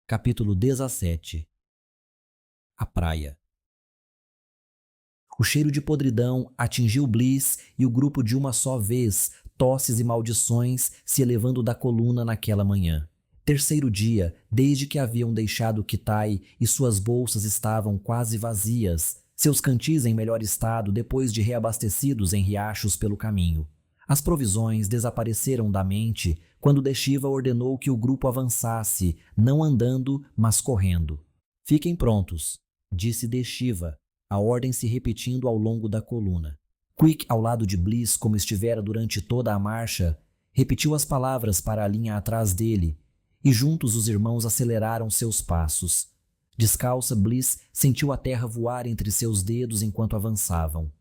Capítulo 17. A praia. O cheiro de podridão atingiu Bliss e o grupo de uma só vez, tosses e maldições se elevando da coluna naquela manhã. Terceiro dia, desde que haviam deixado Kitai e suas bolsas estavam quase vazias, seus cantis em melhor estado depois de reabastecidos em riachos pelo caminho. As provisões desapareceram da mente quando Deshiva ordenou que o grupo avançasse, não andando, mas correndo. Fiquem prontos, disse Deshiva, a ordem se repetindo ao longo da coluna. Quick, ao lado de Bliss como estivera durante toda a marcha, repetiu as palavras para a linha atrás dele, e juntos os irmãos aceleraram seus passos. Descalça, Bliss sentiu a terra voar entre seus dedos enquanto avançavam.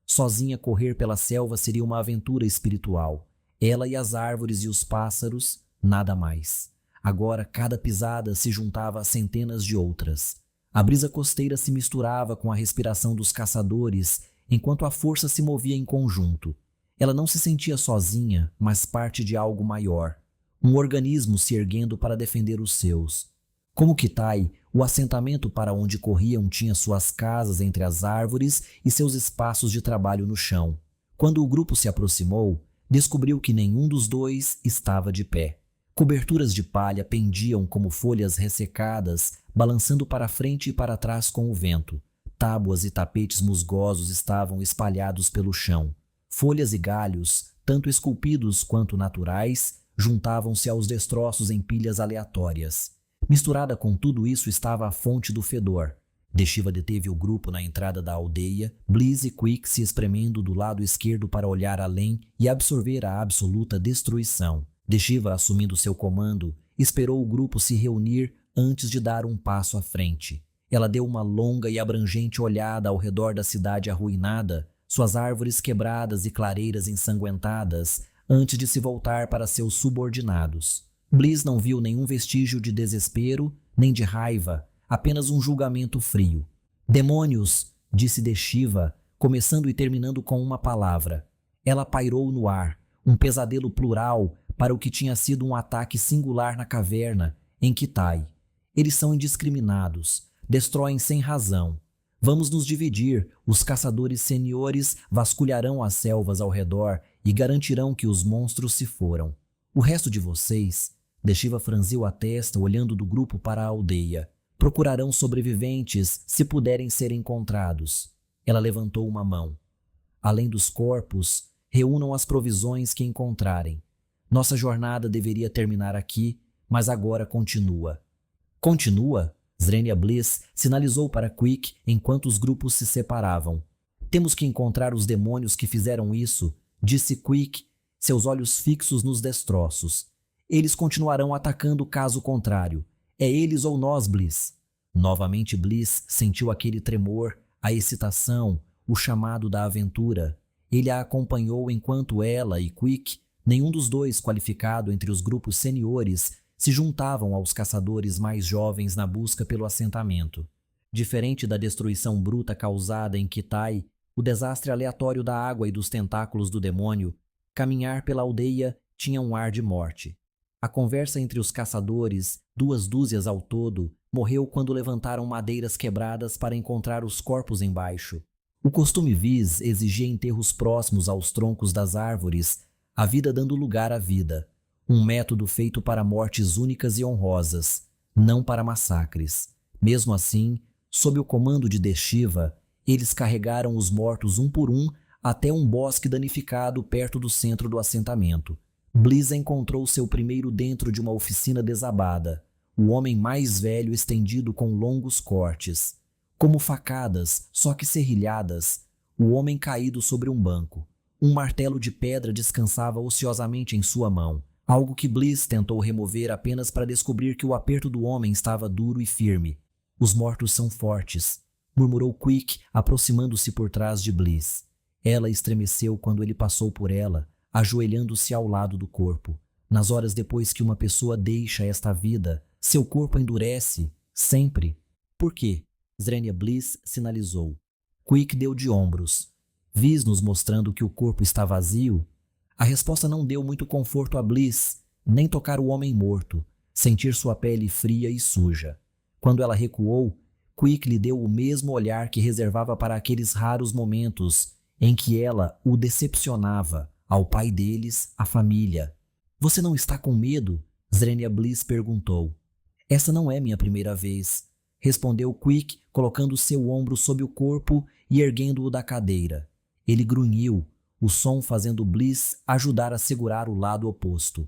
Sozinha correr pela selva seria uma aventura espiritual. Ela e as árvores e os pássaros, nada mais. Agora cada pisada se juntava a centenas de outras. A brisa costeira se misturava com a respiração dos caçadores, enquanto a força se movia em conjunto. Ela não se sentia sozinha, mas parte de algo maior. Um organismo se erguendo para defender os seus. Como Kitai, o assentamento para onde corriam tinha suas casas entre as árvores e seus espaços de trabalho no chão. Quando o grupo se aproximou, descobriu que nenhum dos dois estava de pé. Coberturas de palha pendiam como folhas ressecadas, balançando para frente e para trás com o vento. Tábuas e tapetes musgosos estavam espalhados pelo chão. Folhas e galhos, tanto esculpidos quanto naturais, juntavam-se aos destroços em pilhas aleatórias. Misturada com tudo isso estava a fonte do fedor. Deshiva deteve o grupo na entrada da aldeia, Bliss e Quick se espremendo do lado esquerdo para olhar além e absorver a absoluta destruição. Deshiva, assumindo seu comando, esperou o grupo se reunir antes de dar um passo à frente. Ela deu uma longa e abrangente olhada ao redor da cidade arruinada, suas árvores quebradas e clareiras ensanguentadas, antes de se voltar para seus subordinados. Bliss não viu nenhum vestígio de desespero, nem de raiva, apenas um julgamento frio. Demônios, disse Deshiva, começando e terminando com uma palavra. Ela pairou no ar, um pesadelo plural para o que tinha sido um ataque singular na caverna, em Kitai. Eles são indiscriminados, destroem sem razão. Vamos nos dividir, os caçadores seniores vasculharão as selvas ao redor e garantirão que os monstros se foram. O resto de vocês... Deshiva franziu a testa olhando do grupo para a aldeia. Procurarão sobreviventes se puderem ser encontrados. Ela levantou uma mão. Além dos corpos, reúnam as provisões que encontrarem. Nossa jornada deveria terminar aqui, mas agora continua. Continua? Zrenia Bliss sinalizou para Quick enquanto os grupos se separavam. Temos que encontrar os demônios que fizeram isso, disse Quick, seus olhos fixos nos destroços. Eles continuarão atacando caso contrário. É eles ou nós, Bliss. Novamente Bliss sentiu aquele tremor, a excitação, o chamado da aventura. Ele a acompanhou enquanto ela e Quick, nenhum dos dois qualificado entre os grupos seniores, se juntavam aos caçadores mais jovens na busca pelo assentamento. Diferente da destruição bruta causada em Kitai, o desastre aleatório da água e dos tentáculos do demônio, caminhar pela aldeia tinha um ar de morte. A conversa entre os caçadores, 2 dúzias ao todo, morreu quando levantaram madeiras quebradas para encontrar os corpos embaixo. O costume Viz exigia enterros próximos aos troncos das árvores, a vida dando lugar à vida. Um método feito para mortes únicas e honrosas, não para massacres. Mesmo assim, sob o comando de Deshiva, eles carregaram os mortos um por um até um bosque danificado perto do centro do assentamento. Bliss encontrou seu primeiro dentro de uma oficina desabada, o homem mais velho estendido com longos cortes. Como facadas, só que serrilhadas, o homem caído sobre um banco. Um martelo de pedra descansava ociosamente em sua mão, algo que Bliss tentou remover apenas para descobrir que o aperto do homem estava duro e firme. Os mortos são fortes, murmurou Quick, aproximando-se por trás de Bliss. Ela estremeceu quando ele passou por ela, ajoelhando-se ao lado do corpo. Nas horas depois que uma pessoa deixa esta vida, seu corpo endurece, sempre. Por quê? Zrenia Bliss sinalizou. Quick deu de ombros. Viz-nos mostrando que o corpo está vazio? A resposta não deu muito conforto a Bliss, nem tocar o homem morto. sentir sua pele fria e suja. Quando ela recuou, Quick lhe deu o mesmo olhar que reservava para aqueles raros momentos em que ela o decepcionava, ao pai deles, à família. Você não está com medo? Zrenia Bliss perguntou. Essa não é minha primeira vez, respondeu Quick, colocando seu ombro sob o corpo e erguendo-o da cadeira. Ele grunhiu, o som fazendo Bliss ajudar a segurar o lado oposto.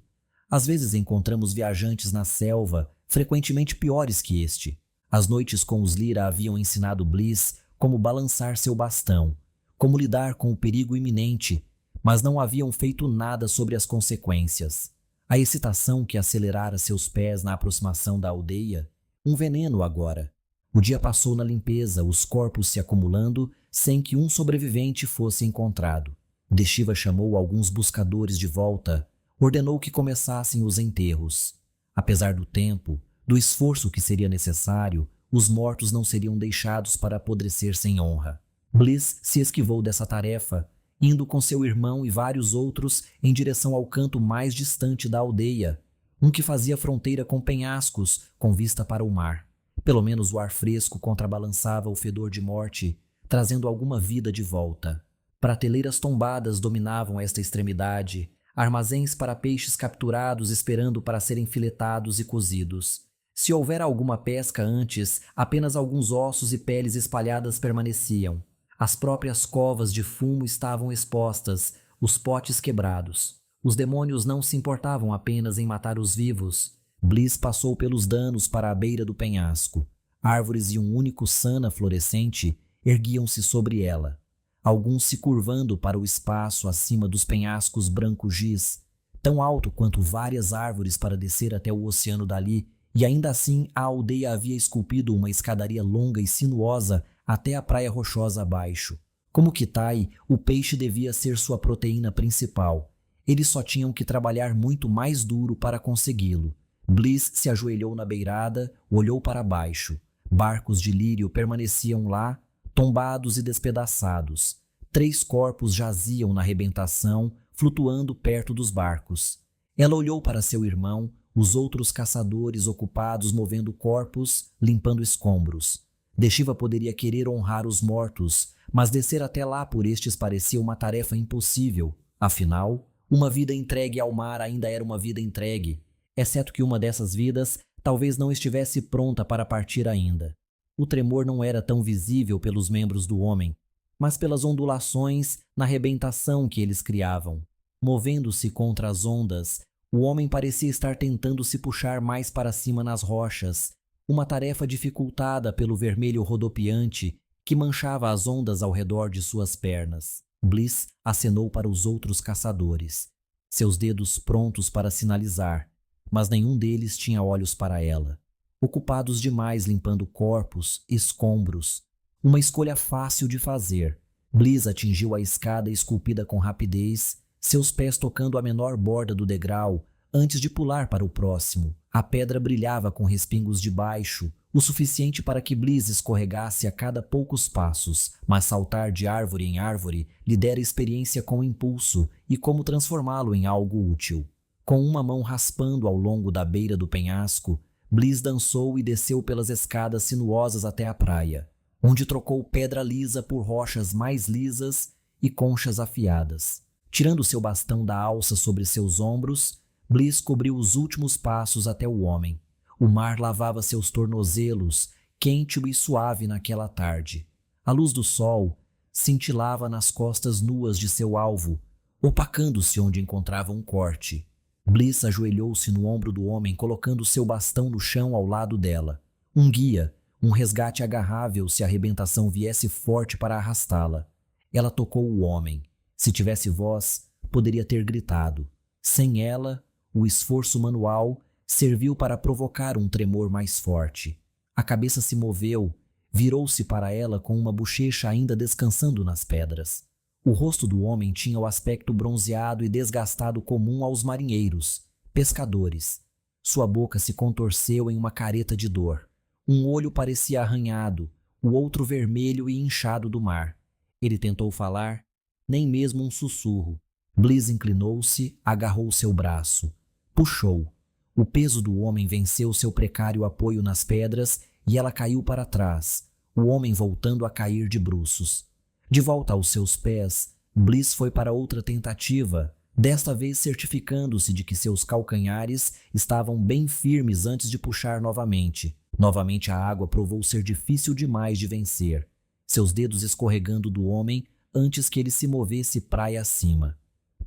Às vezes encontramos viajantes na selva, frequentemente piores que este. As noites com os Lyra haviam ensinado Bliss como balançar seu bastão, como lidar com o perigo iminente, mas não haviam feito nada sobre as consequências. A excitação que acelerara seus pés na aproximação da aldeia, um veneno agora. O dia passou na limpeza, os corpos se acumulando, sem que um sobrevivente fosse encontrado. Deshiva chamou alguns buscadores de volta, ordenou que começassem os enterros. Apesar do tempo, do esforço que seria necessário, os mortos não seriam deixados para apodrecer sem honra. Bliss se esquivou dessa tarefa, indo com seu irmão e vários outros em direção ao canto mais distante da aldeia, um que fazia fronteira com penhascos com vista para o mar. Pelo menos o ar fresco contrabalançava o fedor de morte, trazendo alguma vida de volta. Prateleiras tombadas dominavam esta extremidade, armazéns para peixes capturados esperando para serem filetados e cozidos. Se houver alguma pesca antes, apenas alguns ossos e peles espalhadas permaneciam. As próprias covas de fumo estavam expostas, os potes quebrados. Os demônios não se importavam apenas em matar os vivos. Bliss passou pelos danos para a beira do penhasco. Árvores e um único sana florescente erguiam-se sobre ela, alguns se curvando para o espaço acima dos penhascos branco-giz, tão alto quanto várias árvores para descer até o oceano dali, e ainda assim a aldeia havia esculpido uma escadaria longa e sinuosa até a praia rochosa abaixo. Como Kitai, o peixe devia ser sua proteína principal. Eles só tinham que trabalhar muito mais duro para consegui-lo. Bliss se ajoelhou na beirada, olhou para baixo. Barcos de lírio permaneciam lá, tombados e despedaçados. 3 corpos jaziam na arrebentação, flutuando perto dos barcos. Ela olhou para seu irmão, os outros caçadores ocupados movendo corpos, limpando escombros. Deshiva poderia querer honrar os mortos, mas descer até lá por estes parecia uma tarefa impossível. Afinal, uma vida entregue ao mar ainda era uma vida entregue, exceto que uma dessas vidas talvez não estivesse pronta para partir ainda. O tremor não era tão visível pelos membros do homem, mas pelas ondulações na arrebentação que eles criavam. Movendo-se contra as ondas, o homem parecia estar tentando se puxar mais para cima nas rochas, uma tarefa dificultada pelo vermelho rodopiante que manchava as ondas ao redor de suas pernas. Bliss acenou para os outros caçadores, seus dedos prontos para sinalizar, mas nenhum deles tinha olhos para ela. Ocupados demais limpando corpos, escombros. Uma escolha fácil de fazer. Bliss atingiu a escada esculpida com rapidez, seus pés tocando a menor borda do degrau, antes de pular para o próximo. A pedra brilhava com respingos de baixo, o suficiente para que Bliss escorregasse a cada poucos passos, mas saltar de árvore em árvore lhe dera experiência com impulso e como transformá-lo em algo útil. Com uma mão raspando ao longo da beira do penhasco, Bliss dançou e desceu pelas escadas sinuosas até a praia, onde trocou pedra lisa por rochas mais lisas e conchas afiadas. Tirando seu bastão da alça sobre seus ombros, Bliss cobriu os últimos passos até o homem. O mar lavava seus tornozelos, quente e suave naquela tarde. A luz do sol cintilava nas costas nuas de seu alvo, opacando-se onde encontrava um corte. Bliss ajoelhou-se no ombro do homem, colocando seu bastão no chão ao lado dela. Um guia, um resgate agarrável se a arrebentação viesse forte para arrastá-la. Ela tocou o homem. Se tivesse voz, poderia ter gritado. Sem ela, o esforço manual serviu para provocar um tremor mais forte. A cabeça se moveu, virou-se para ela com uma bochecha ainda descansando nas pedras. O rosto do homem tinha o aspecto bronzeado e desgastado comum aos marinheiros, pescadores. Sua boca se contorceu em uma careta de dor. Um olho parecia arranhado, o outro vermelho e inchado do mar. Ele tentou falar, nem mesmo um sussurro. Bliss inclinou-se, agarrou seu braço. Puxou. O peso do homem venceu seu precário apoio nas pedras e ela caiu para trás, o homem voltando a cair de bruços. De volta aos seus pés, Bliss foi para outra tentativa, desta vez certificando-se de que seus calcanhares estavam bem firmes antes de puxar novamente. Novamente a água provou ser difícil demais de vencer, seus dedos escorregando do homem antes que ele se movesse praia acima.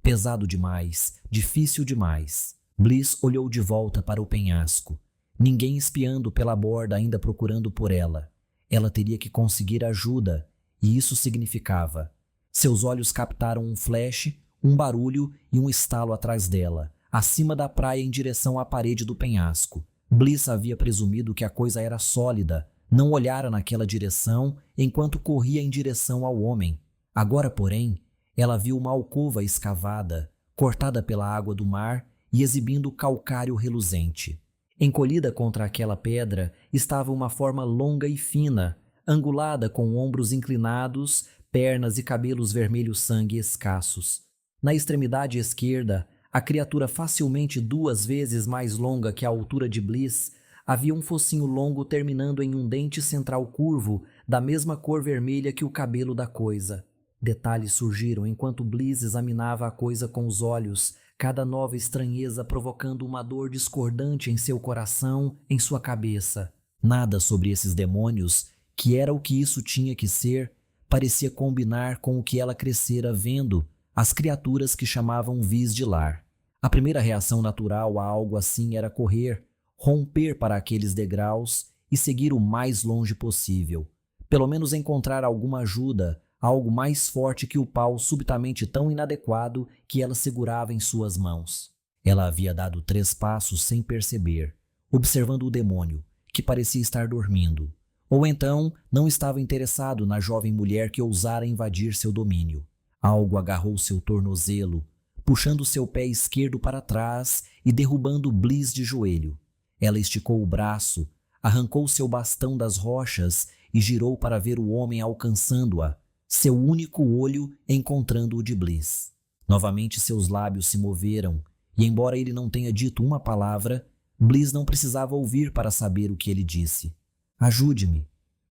Pesado demais, difícil demais. Bliss olhou de volta para o penhasco. Ninguém espiando pela borda ainda procurando por ela. Ela teria que conseguir ajuda, e isso significava. Seus olhos captaram um flash, um barulho e um estalo atrás dela, acima da praia em direção à parede do penhasco. Bliss havia presumido que a coisa era sólida, não olhara naquela direção enquanto corria em direção ao homem. Agora, porém, ela viu uma alcova escavada, cortada pela água do mar e exibindo calcário reluzente. Encolhida contra aquela pedra estava uma forma longa e fina, angulada com ombros inclinados, pernas e cabelos vermelho sangue escassos. Na extremidade esquerda, a criatura facilmente 2 vezes mais longa que a altura de Bliss, havia um focinho longo terminando em um dente central curvo, da mesma cor vermelha que o cabelo da coisa. Detalhes surgiram enquanto Bliss examinava a coisa com os olhos, cada nova estranheza provocando uma dor discordante em seu coração, em sua cabeça. Nada sobre esses demônios, que era o que isso tinha que ser, parecia combinar com o que ela crescera vendo, as criaturas que chamavam vis de lar. A primeira reação natural a algo assim era correr, romper para aqueles degraus e seguir o mais longe possível. Pelo menos encontrar alguma ajuda, algo mais forte que o pau subitamente tão inadequado que ela segurava em suas mãos. Ela havia dado 3 passos sem perceber, observando o demônio, que parecia estar dormindo. Ou então não estava interessado na jovem mulher que ousara invadir seu domínio. Algo agarrou seu tornozelo, puxando seu pé esquerdo para trás e derrubando Bliss de joelho. Ela esticou o braço, arrancou seu bastão das rochas e girou para ver o homem alcançando-a, seu único olho encontrando o de Bliss. Novamente seus lábios se moveram, e embora ele não tenha dito uma palavra, Bliss não precisava ouvir para saber o que ele disse. Ajude-me.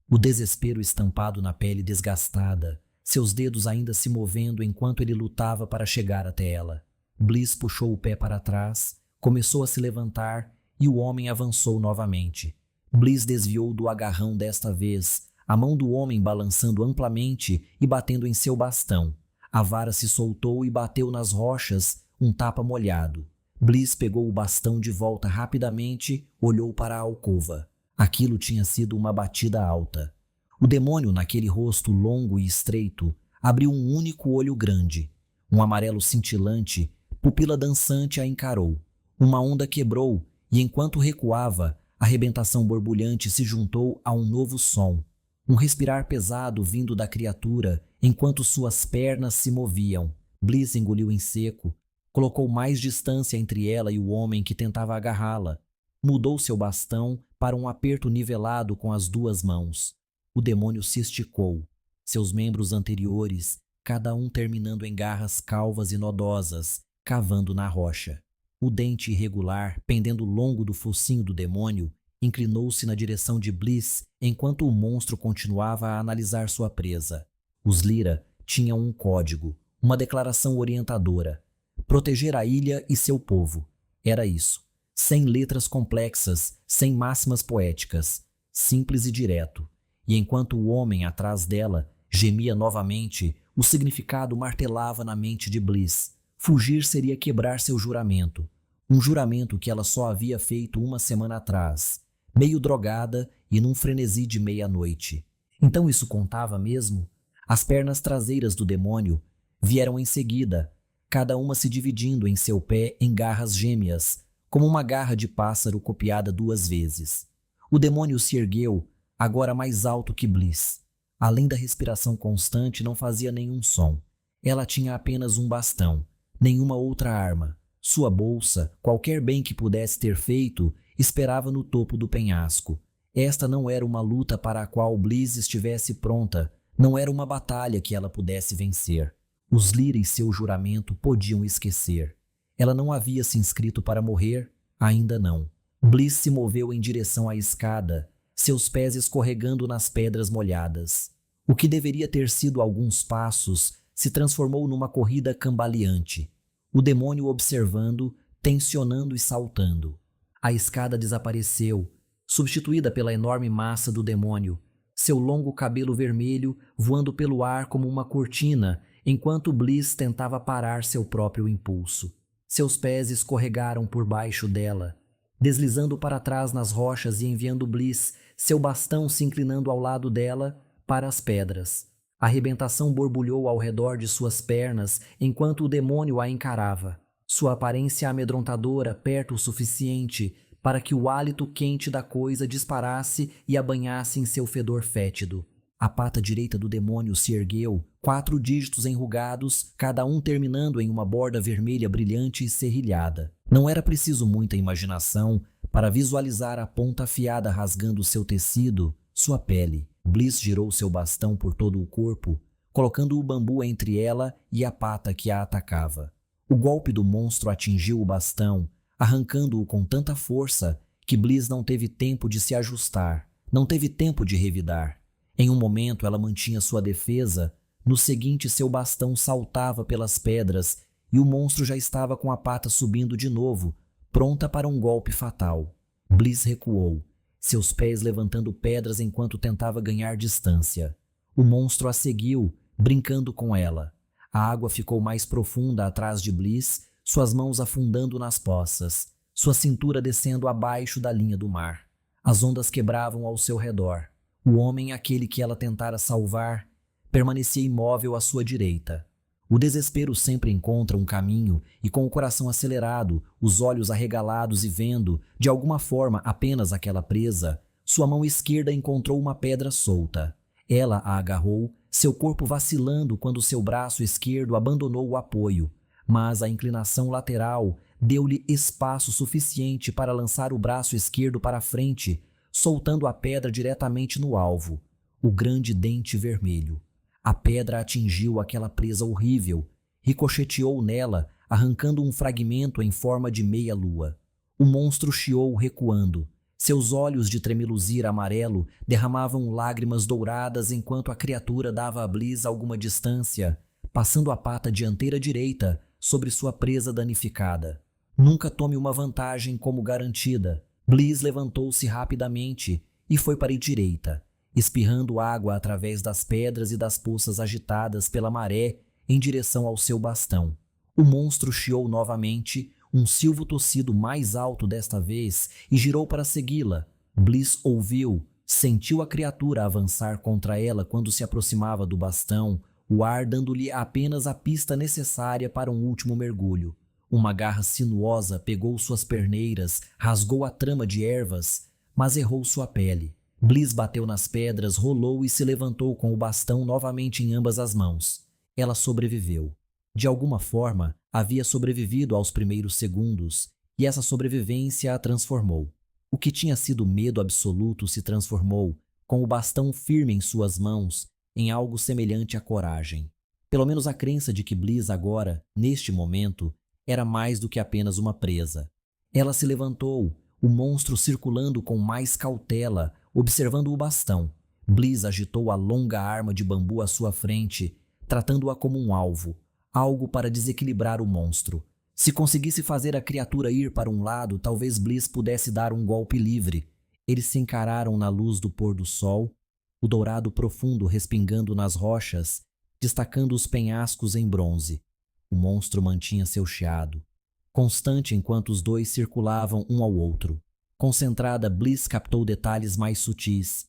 O desespero estampado na pele desgastada, seus dedos ainda se movendo enquanto ele lutava para chegar até ela. Bliss puxou o pé para trás, começou a se levantar e o homem avançou novamente. Bliss desviou do agarrão desta vez, a mão do homem balançando amplamente e batendo em seu bastão. A vara se soltou e bateu nas rochas, um tapa molhado. Bliss pegou o bastão de volta rapidamente, olhou para a alcova. Aquilo tinha sido uma batida alta. O demônio, naquele rosto longo e estreito, abriu um único olho grande. Um amarelo cintilante, pupila dançante a encarou. Uma onda quebrou e, enquanto recuava, a arrebentação borbulhante se juntou a um novo som. Um respirar pesado vindo da criatura enquanto suas pernas se moviam. Bliss engoliu em seco, colocou mais distância entre ela e o homem que tentava agarrá-la. Mudou seu bastão para um aperto nivelado com as 2 mãos. O demônio se esticou, seus membros anteriores, cada um terminando em garras calvas e nodosas, cavando na rocha. O dente irregular, pendendo longo do focinho do demônio, inclinou-se na direção de Bliss enquanto o monstro continuava a analisar sua presa. Os Lyra tinham um código, uma declaração orientadora. Proteger a ilha e seu povo. Era isso. Sem letras complexas, sem máximas poéticas. Simples e direto. E enquanto o homem atrás dela gemia novamente, o significado martelava na mente de Bliss. Fugir seria quebrar seu juramento. Um juramento que ela só havia feito 1 semana atrás, meio drogada e num frenesi de meia-noite. Então isso contava mesmo? As pernas traseiras do demônio vieram em seguida, cada uma se dividindo em seu pé em garras gêmeas, como uma garra de pássaro copiada 2 vezes. O demônio se ergueu, agora mais alto que Bliss. Além da respiração constante, não fazia nenhum som. Ela tinha apenas um bastão, nenhuma outra arma. Sua bolsa, qualquer bem que pudesse ter feito, esperava no topo do penhasco. Esta não era uma luta para a qual Bliss estivesse pronta, não era uma batalha que ela pudesse vencer. Os Lyra e seu juramento podiam esquecer. Ela não havia se inscrito para morrer, Ainda não. Bliss se moveu em direção à escada, seus pés escorregando nas pedras molhadas. O que deveria ter sido alguns passos se transformou numa corrida cambaleante. O demônio observando, tensionando e saltando. A escada desapareceu, substituída pela enorme massa do demônio, seu longo cabelo vermelho voando pelo ar como uma cortina, enquanto Bliss tentava parar seu próprio impulso. Seus pés escorregaram por baixo dela, deslizando para trás nas rochas e enviando Bliss, seu bastão se inclinando ao lado dela, para as pedras. A arrebentação borbulhou ao redor de suas pernas enquanto o demônio a encarava. Sua aparência amedrontadora perto o suficiente para que o hálito quente da coisa disparasse e a banhasse em seu fedor fétido. A pata direita do demônio se ergueu, 4 dígitos enrugados, cada um terminando em uma borda vermelha brilhante e serrilhada. Não era preciso muita imaginação para visualizar a ponta afiada rasgando seu tecido, sua pele. Bliss girou seu bastão por todo o corpo, colocando o bambu entre ela e a pata que a atacava. O golpe do monstro atingiu o bastão, arrancando-o com tanta força que Bliss não teve tempo de se ajustar, não teve tempo de revidar. Em um momento ela mantinha sua defesa, no seguinte seu bastão saltava pelas pedras e o monstro já estava com a pata subindo de novo, pronta para um golpe fatal. Bliss recuou, seus pés levantando pedras enquanto tentava ganhar distância. O monstro a seguiu, brincando com ela. A água ficou mais profunda atrás de Bliss, suas mãos afundando nas poças, sua cintura descendo abaixo da linha do mar. As ondas quebravam ao seu redor. O homem, aquele que ela tentara salvar, permanecia imóvel à sua direita. O desespero sempre encontra um caminho e, com o coração acelerado, os olhos arregalados e vendo, de alguma forma, apenas aquela presa, sua mão esquerda encontrou uma pedra solta. Ela a agarrou, seu corpo vacilando quando seu braço esquerdo abandonou o apoio, mas a inclinação lateral deu-lhe espaço suficiente para lançar o braço esquerdo para frente, soltando a pedra diretamente no alvo, o grande dente vermelho. A pedra atingiu aquela presa horrível, ricocheteou nela, arrancando um fragmento em forma de meia-lua. O monstro chiou recuando. Seus olhos de tremeluzir amarelo derramavam lágrimas douradas enquanto a criatura dava a Bliss alguma distância, passando a pata dianteira direita sobre sua presa danificada. Nunca tome uma vantagem como garantida. Bliss levantou-se rapidamente e foi para a direita, espirrando água através das pedras e das poças agitadas pela maré em direção ao seu bastão. O monstro chiou novamente, um silvo tossido mais alto desta vez, e girou para segui-la. Bliss ouviu, sentiu a criatura avançar contra ela quando se aproximava do bastão, o ar dando-lhe apenas a pista necessária para um último mergulho. Uma garra sinuosa pegou suas perneiras, rasgou a trama de ervas, mas errou sua pele. Bliss bateu nas pedras, rolou e se levantou com o bastão novamente em ambas as mãos. Ela sobreviveu. De alguma forma, havia sobrevivido aos primeiros segundos, e essa sobrevivência a transformou. O que tinha sido medo absoluto se transformou, com o bastão firme em suas mãos, em algo semelhante à coragem. Pelo menos a crença de que Bliss agora, neste momento, era mais do que apenas uma presa. Ela se levantou, o monstro circulando com mais cautela, observando o bastão. Bliss agitou a longa arma de bambu à sua frente, tratando-a como um alvo, algo para desequilibrar o monstro. Se conseguisse fazer a criatura ir para um lado, talvez Bliss pudesse dar um golpe livre. Eles se encararam na luz do pôr do sol, o dourado profundo respingando nas rochas, destacando os penhascos em bronze. O monstro mantinha seu chiado, constante enquanto os dois circulavam um ao outro. Concentrada, Bliss captou detalhes mais sutis.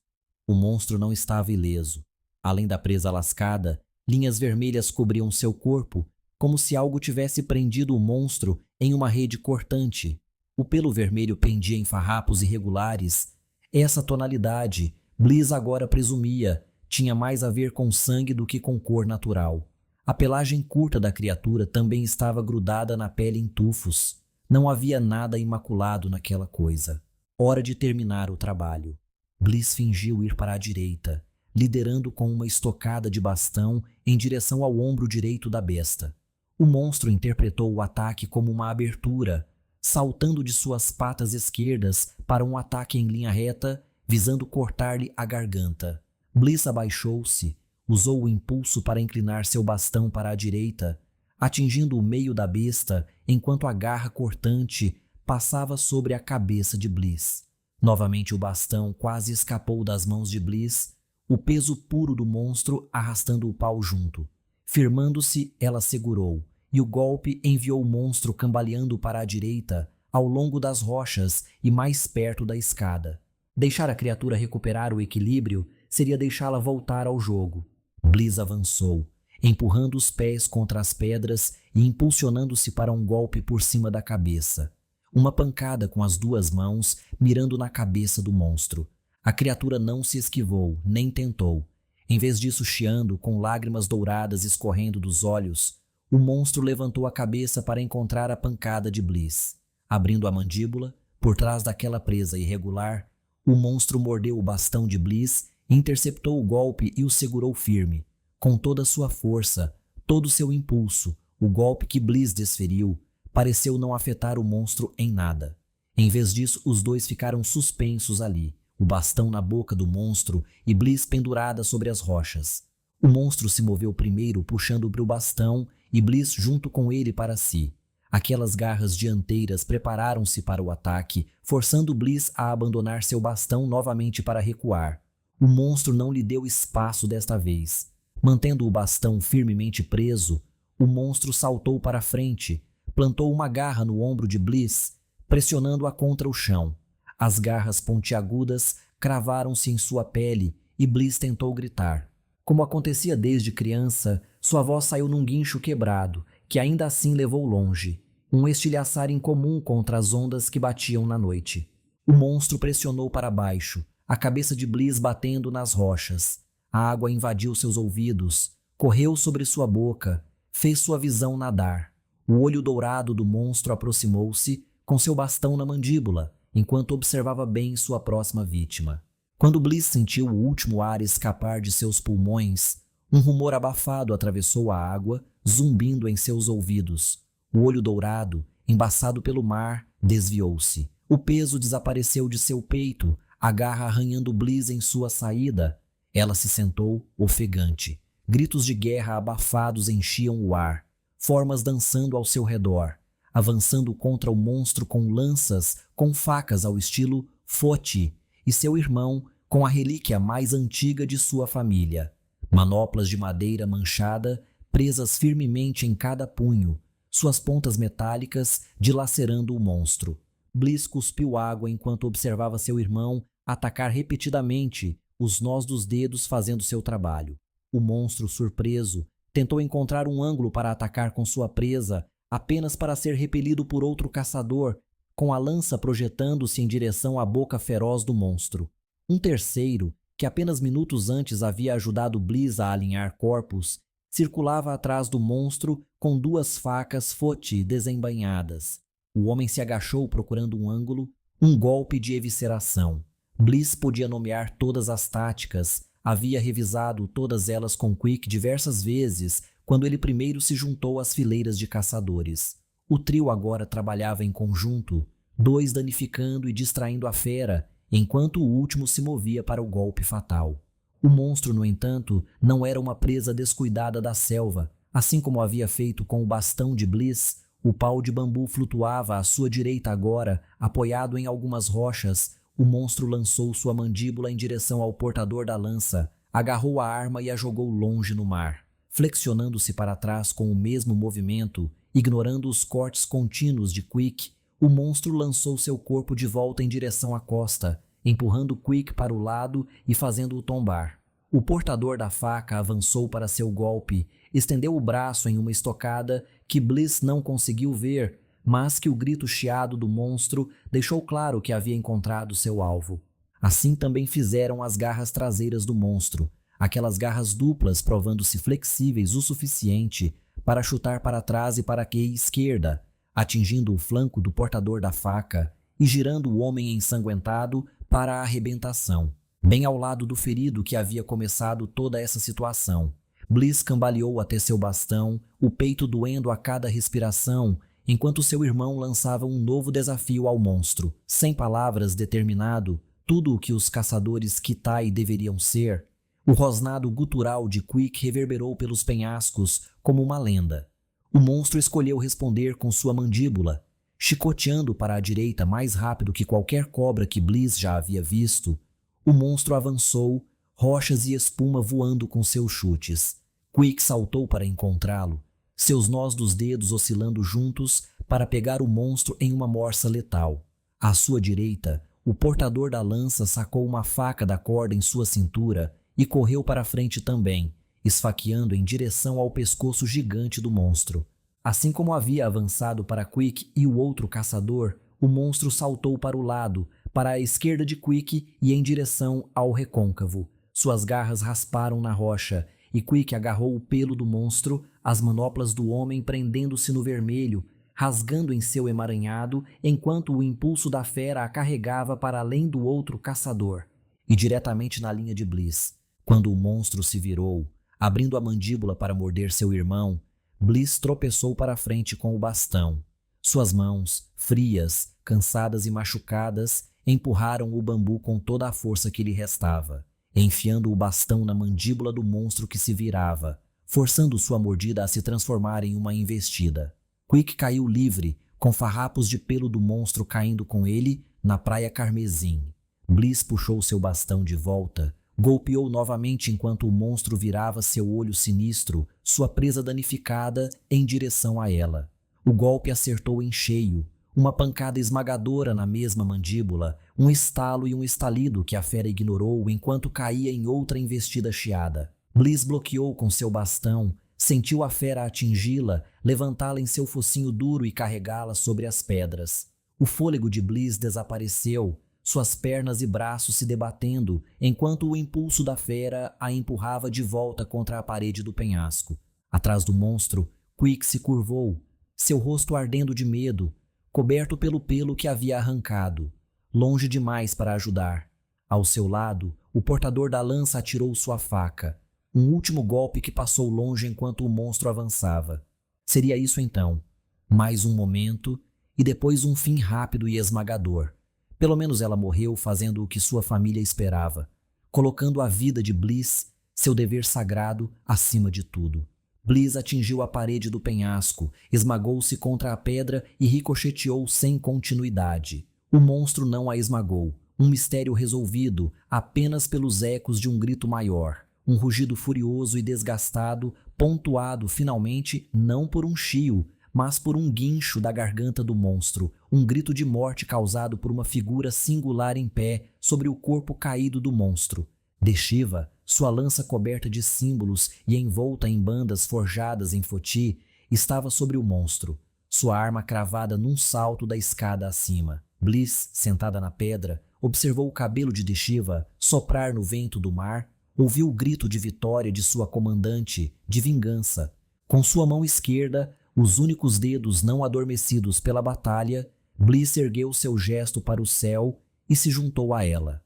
O monstro não estava ileso. Além da presa lascada, linhas vermelhas cobriam seu corpo, como se algo tivesse prendido o monstro em uma rede cortante. O pelo vermelho pendia em farrapos irregulares. Essa tonalidade, Bliss agora presumia, tinha mais a ver com sangue do que com cor natural. A pelagem curta da criatura também estava grudada na pele em tufos. Não havia nada imaculado naquela coisa. Hora de terminar o trabalho. Bliss fingiu ir para a direita, liderando com uma estocada de bastão em direção ao ombro direito da besta. O monstro interpretou o ataque como uma abertura, saltando de suas patas esquerdas para um ataque em linha reta, visando cortar-lhe a garganta. Bliss abaixou-se, usou o impulso para inclinar seu bastão para a direita, atingindo o meio da besta enquanto a garra cortante passava sobre a cabeça de Bliss. Novamente o bastão quase escapou das mãos de Bliss, o peso puro do monstro arrastando o pau junto. Firmando-se, ela segurou, e o golpe enviou o monstro cambaleando para a direita, ao longo das rochas e mais perto da escada. Deixar a criatura recuperar o equilíbrio seria deixá-la voltar ao jogo. Bliss avançou, empurrando os pés contra as pedras e impulsionando-se para um golpe por cima da cabeça. Uma pancada com as duas mãos, mirando na cabeça do monstro. A criatura não se esquivou, nem tentou. Em vez disso, chiando, com lágrimas douradas escorrendo dos olhos, o monstro levantou a cabeça para encontrar a pancada de Bliss. Abrindo a mandíbula, por trás daquela presa irregular, o monstro mordeu o bastão de Bliss, interceptou o golpe e o segurou firme. Com toda a sua força, todo o seu impulso, o golpe que Bliss desferiu pareceu não afetar o monstro em nada. Em vez disso, os dois ficaram suspensos ali, o bastão na boca do monstro e Bliss pendurada sobre as rochas. O monstro se moveu primeiro, puxando o bastão e Bliss junto com ele para si. Aquelas garras dianteiras prepararam-se para o ataque, forçando Bliss a abandonar seu bastão novamente para recuar. O monstro não lhe deu espaço desta vez. Mantendo o bastão firmemente preso, o monstro saltou para frente, plantou uma garra no ombro de Bliss, pressionando-a contra o chão. As garras pontiagudas cravaram-se em sua pele e Bliss tentou gritar. Como acontecia desde criança, sua voz saiu num guincho quebrado, que ainda assim levou longe, um estilhaçar incomum contra as ondas que batiam na noite. O monstro pressionou para baixo, a cabeça de Bliss batendo nas rochas. A água invadiu seus ouvidos, correu sobre sua boca, fez sua visão nadar. O olho dourado do monstro aproximou-se, com seu bastão na mandíbula, enquanto observava bem sua próxima vítima. Quando Bliss sentiu o último ar escapar de seus pulmões, um rumor abafado atravessou a água, zumbindo em seus ouvidos. O olho dourado, embaçado pelo mar, desviou-se. O peso desapareceu de seu peito, a garra arranhando Bliss em sua saída. Ela se sentou, ofegante. Gritos de guerra abafados enchiam o ar. Formas dançando ao seu redor, avançando contra o monstro com lanças, com facas ao estilo Foti, e seu irmão com a relíquia mais antiga de sua família. Manoplas de madeira manchada, presas firmemente em cada punho, suas pontas metálicas dilacerando o monstro. Bliss cuspiu água enquanto observava seu irmão atacar repetidamente, os nós dos dedos fazendo seu trabalho. O monstro, surpreso, tentou encontrar um ângulo para atacar com sua presa, apenas para ser repelido por outro caçador, com a lança projetando-se em direção à boca feroz do monstro. Um terceiro, que apenas minutos antes havia ajudado Bliss a alinhar corpos, circulava atrás do monstro com duas facas Foti desembainhadas. O homem se agachou procurando um ângulo, um golpe de evisceração. Bliss podia nomear todas as táticas, havia revisado todas elas com Quick diversas vezes quando ele primeiro se juntou às fileiras de caçadores. O trio agora trabalhava em conjunto, dois danificando e distraindo a fera, enquanto o último se movia para o golpe fatal. O monstro, no entanto, não era uma presa descuidada da selva. Assim como havia feito com o bastão de Bliss, o pau de bambu flutuava à sua direita agora, apoiado em algumas rochas. O monstro lançou sua mandíbula em direção ao portador da lança, agarrou a arma e a jogou longe no mar. Flexionando-se para trás com o mesmo movimento, ignorando os cortes contínuos de Quick, o monstro lançou seu corpo de volta em direção à costa, empurrando Quick para o lado e fazendo-o tombar. O portador da faca avançou para seu golpe, estendeu o braço em uma estocada que Bliss não conseguiu ver, mas que o grito chiado do monstro deixou claro que havia encontrado seu alvo. Assim também fizeram as garras traseiras do monstro, aquelas garras duplas provando-se flexíveis o suficiente para chutar para trás e para a esquerda, atingindo o flanco do portador da faca e girando o homem ensanguentado para a arrebentação, bem ao lado do ferido que havia começado toda essa situação. Bliss cambaleou até seu bastão, o peito doendo a cada respiração, enquanto seu irmão lançava um novo desafio ao monstro. Sem palavras, determinado, tudo o que os caçadores Kitai deveriam ser, o rosnado gutural de Quick reverberou pelos penhascos como uma lenda. O monstro escolheu responder com sua mandíbula, chicoteando para a direita mais rápido que qualquer cobra que Bliss já havia visto. O monstro avançou, rochas e espuma voando com seus chutes. Quick saltou para encontrá-lo, seus nós dos dedos oscilando juntos para pegar o monstro em uma morsa letal. À sua direita, o portador da lança sacou uma faca da corda em sua cintura e correu para frente também, esfaqueando em direção ao pescoço gigante do monstro. Assim como havia avançado para Quick e o outro caçador, o monstro saltou para o lado, para a esquerda de Quick e em direção ao recôncavo. Suas garras rasparam na rocha e Quick agarrou o pelo do monstro, as manoplas do homem prendendo-se no vermelho, rasgando em seu emaranhado, enquanto o impulso da fera a carregava para além do outro caçador e diretamente na linha de Bliss. Quando o monstro se virou, abrindo a mandíbula para morder seu irmão, Bliss tropeçou para frente com o bastão. Suas mãos, frias, cansadas e machucadas, empurraram o bambu com toda a força que lhe restava, enfiando o bastão na mandíbula do monstro que se virava, forçando sua mordida a se transformar em uma investida. Quick caiu livre, com farrapos de pelo do monstro caindo com ele na praia carmesim. Bliss puxou seu bastão de volta, golpeou novamente enquanto o monstro virava seu olho sinistro, sua presa danificada, em direção a ela. O golpe acertou em cheio, uma pancada esmagadora na mesma mandíbula, um estalo e um estalido que a fera ignorou enquanto caía em outra investida chiada. Bliss bloqueou com seu bastão, sentiu a fera atingi-la, levantá-la em seu focinho duro e carregá-la sobre as pedras. O fôlego de Bliss desapareceu, suas pernas e braços se debatendo, enquanto o impulso da fera a empurrava de volta contra a parede do penhasco. Atrás do monstro, Quick se curvou, seu rosto ardendo de medo, coberto pelo pelo que havia arrancado, longe demais para ajudar. Ao seu lado, o portador da lança atirou sua faca, um último golpe que passou longe enquanto o monstro avançava. Seria isso então, mais um momento e depois um fim rápido e esmagador. Pelo menos ela morreu fazendo o que sua família esperava, colocando a vida de Bliss, seu dever sagrado, acima de tudo. Bliss atingiu a parede do penhasco, esmagou-se contra a pedra e ricocheteou sem continuidade. O monstro não a esmagou, um mistério resolvido apenas pelos ecos de um grito maior, um rugido furioso e desgastado, pontuado finalmente não por um chio, mas por um guincho da garganta do monstro, um grito de morte causado por uma figura singular em pé sobre o corpo caído do monstro. Deshiva, sua lança coberta de símbolos e envolta em bandas forjadas em Foti, estava sobre o monstro, sua arma cravada num salto da escada acima. Bliss, sentada na pedra, observou o cabelo de Deshiva soprar no vento do mar, ouviu o grito de vitória de sua comandante, de vingança. Com sua mão esquerda, os únicos dedos não adormecidos pela batalha, Bliss ergueu seu gesto para o céu e se juntou a ela.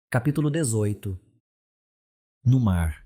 Capítulo 18. No mar.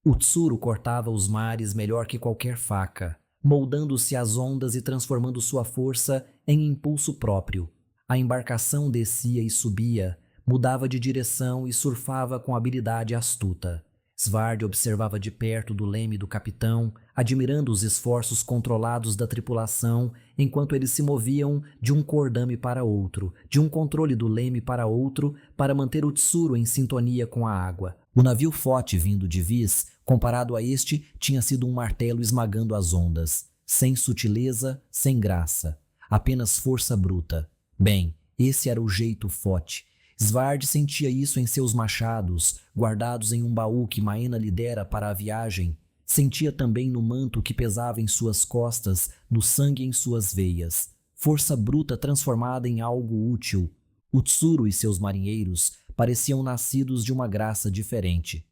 O tsuru cortava os mares melhor que qualquer faca, moldando-se às ondas e transformando sua força em impulso próprio. A embarcação descia e subia, mudava de direção e surfava com habilidade astuta. Svard observava de perto do leme do capitão, admirando os esforços controlados da tripulação enquanto eles se moviam de um cordame para outro, de um controle do leme para outro, para manter o tsuru em sintonia com a água. O navio Foti vindo de Vis, comparado a este, tinha sido um martelo esmagando as ondas, sem sutileza, sem graça, apenas força bruta. Bem, esse era o jeito Foti. Svard sentia isso em seus machados, guardados em um baú que Maena lhe dera para a viagem. Sentia também no manto que pesava em suas costas, no sangue em suas veias. Força bruta transformada em algo útil. O tsuru e seus marinheiros pareciam nascidos de uma graça diferente.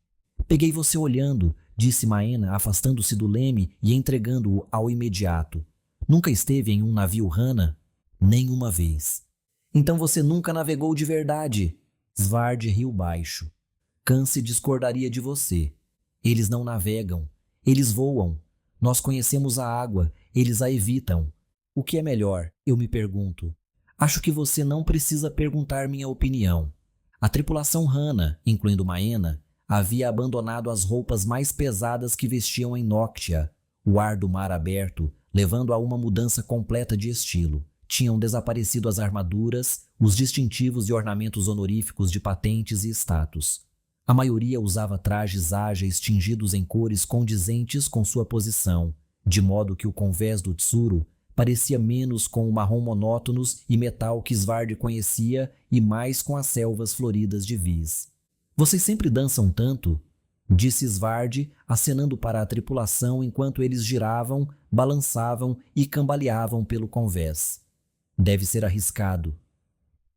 Peguei você olhando, disse Maena, afastando-se do leme e entregando-o ao imediato. Nunca esteve em um navio Hana? Nenhuma vez. Então você nunca navegou de verdade. Svard riu baixo. Kance discordaria de você. Eles não navegam. Eles voam. Nós conhecemos a água. Eles a evitam. O que é melhor? Eu me pergunto. Acho que você não precisa perguntar minha opinião. A tripulação Hana, incluindo Maena, havia abandonado as roupas mais pesadas que vestiam em Noctia, o ar do mar aberto, levando a uma mudança completa de estilo. Tinham desaparecido as armaduras, os distintivos e ornamentos honoríficos de patentes e status. A maioria usava trajes ágeis tingidos em cores condizentes com sua posição, de modo que o convés do Tsuru parecia menos com o marrom monótonos e metal que Svard conhecia e mais com as selvas floridas de Vis. Vocês sempre dançam tanto? Disse Svard, acenando para a tripulação enquanto eles giravam, balançavam e cambaleavam pelo convés. Deve ser arriscado.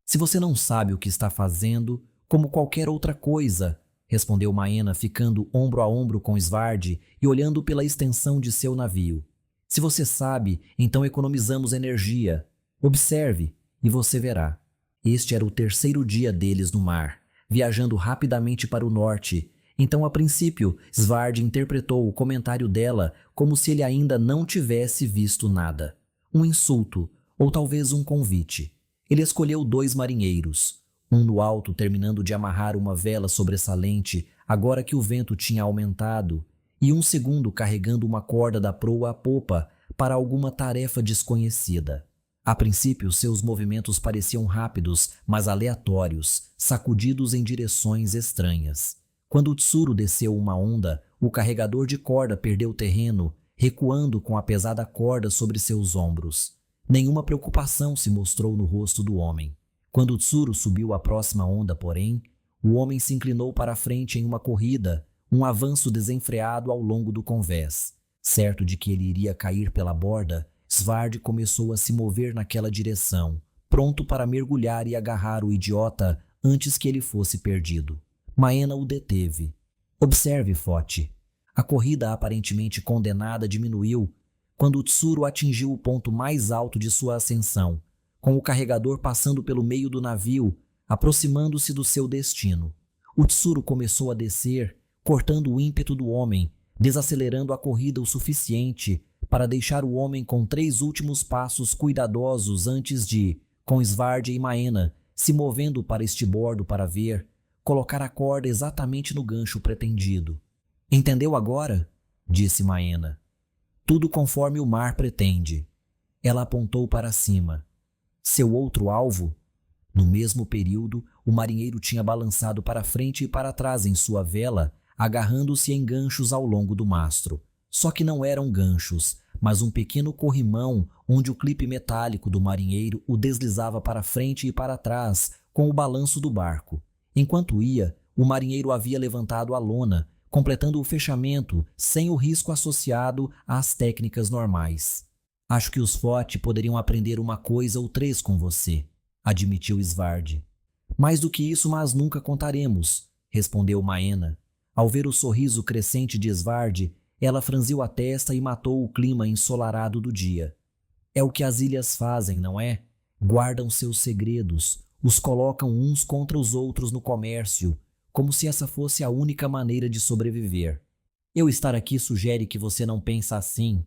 Se você não sabe o que está fazendo, como qualquer outra coisa, respondeu Maena, ficando ombro a ombro com Svard e olhando pela extensão de seu navio. Se você sabe, então economizamos energia. Observe, e você verá. Este era o terceiro dia deles no mar, viajando rapidamente para o norte. Então, a princípio, Svard interpretou o comentário dela como se ele ainda não tivesse visto nada. Um insulto, ou talvez um convite. Ele escolheu 2 marinheiros, um no alto terminando de amarrar uma vela sobressalente agora que o vento tinha aumentado, e um segundo carregando uma corda da proa à popa para alguma tarefa desconhecida. A princípio, seus movimentos pareciam rápidos, mas aleatórios, sacudidos em direções estranhas. Quando o Tsuru desceu uma onda, o carregador de corda perdeu terreno, recuando com a pesada corda sobre seus ombros. Nenhuma preocupação se mostrou no rosto do homem. Quando o Tsuru subiu a próxima onda, porém, o homem se inclinou para a frente em uma corrida, um avanço desenfreado ao longo do convés. Certo de que ele iria cair pela borda, Svard começou a se mover naquela direção, pronto para mergulhar e agarrar o idiota antes que ele fosse perdido. Maena o deteve. Observe, Foti. A corrida aparentemente condenada diminuiu quando o Tsuru atingiu o ponto mais alto de sua ascensão, com o carregador passando pelo meio do navio, aproximando-se do seu destino. O Tsuru começou a descer, cortando o ímpeto do homem, desacelerando a corrida o suficiente para deixar o homem com 3 últimos passos cuidadosos antes de, com Svard e Maena, se movendo para estibordo para ver, colocar a corda exatamente no gancho pretendido. Entendeu agora? Disse Maena. Tudo conforme o mar pretende. Ela apontou para cima. Seu outro alvo? No mesmo período, o marinheiro tinha balançado para frente e para trás em sua vela, agarrando-se em ganchos ao longo do mastro. Só que não eram ganchos, mas um pequeno corrimão onde o clipe metálico do marinheiro o deslizava para frente e para trás com o balanço do barco. Enquanto ia, o marinheiro havia levantado a lona, completando o fechamento sem o risco associado às técnicas normais. Acho que os Foti poderiam aprender uma coisa ou 3 com você, admitiu Svard. Mais do que isso, mas nunca contaremos, respondeu Maena. Ao ver o sorriso crescente de Svard, ela franziu a testa e matou o clima ensolarado do dia. É o que as ilhas fazem, não é? Guardam seus segredos, os colocam uns contra os outros no comércio, como se essa fosse a única maneira de sobreviver. Eu estar aqui sugere que você não pensa assim.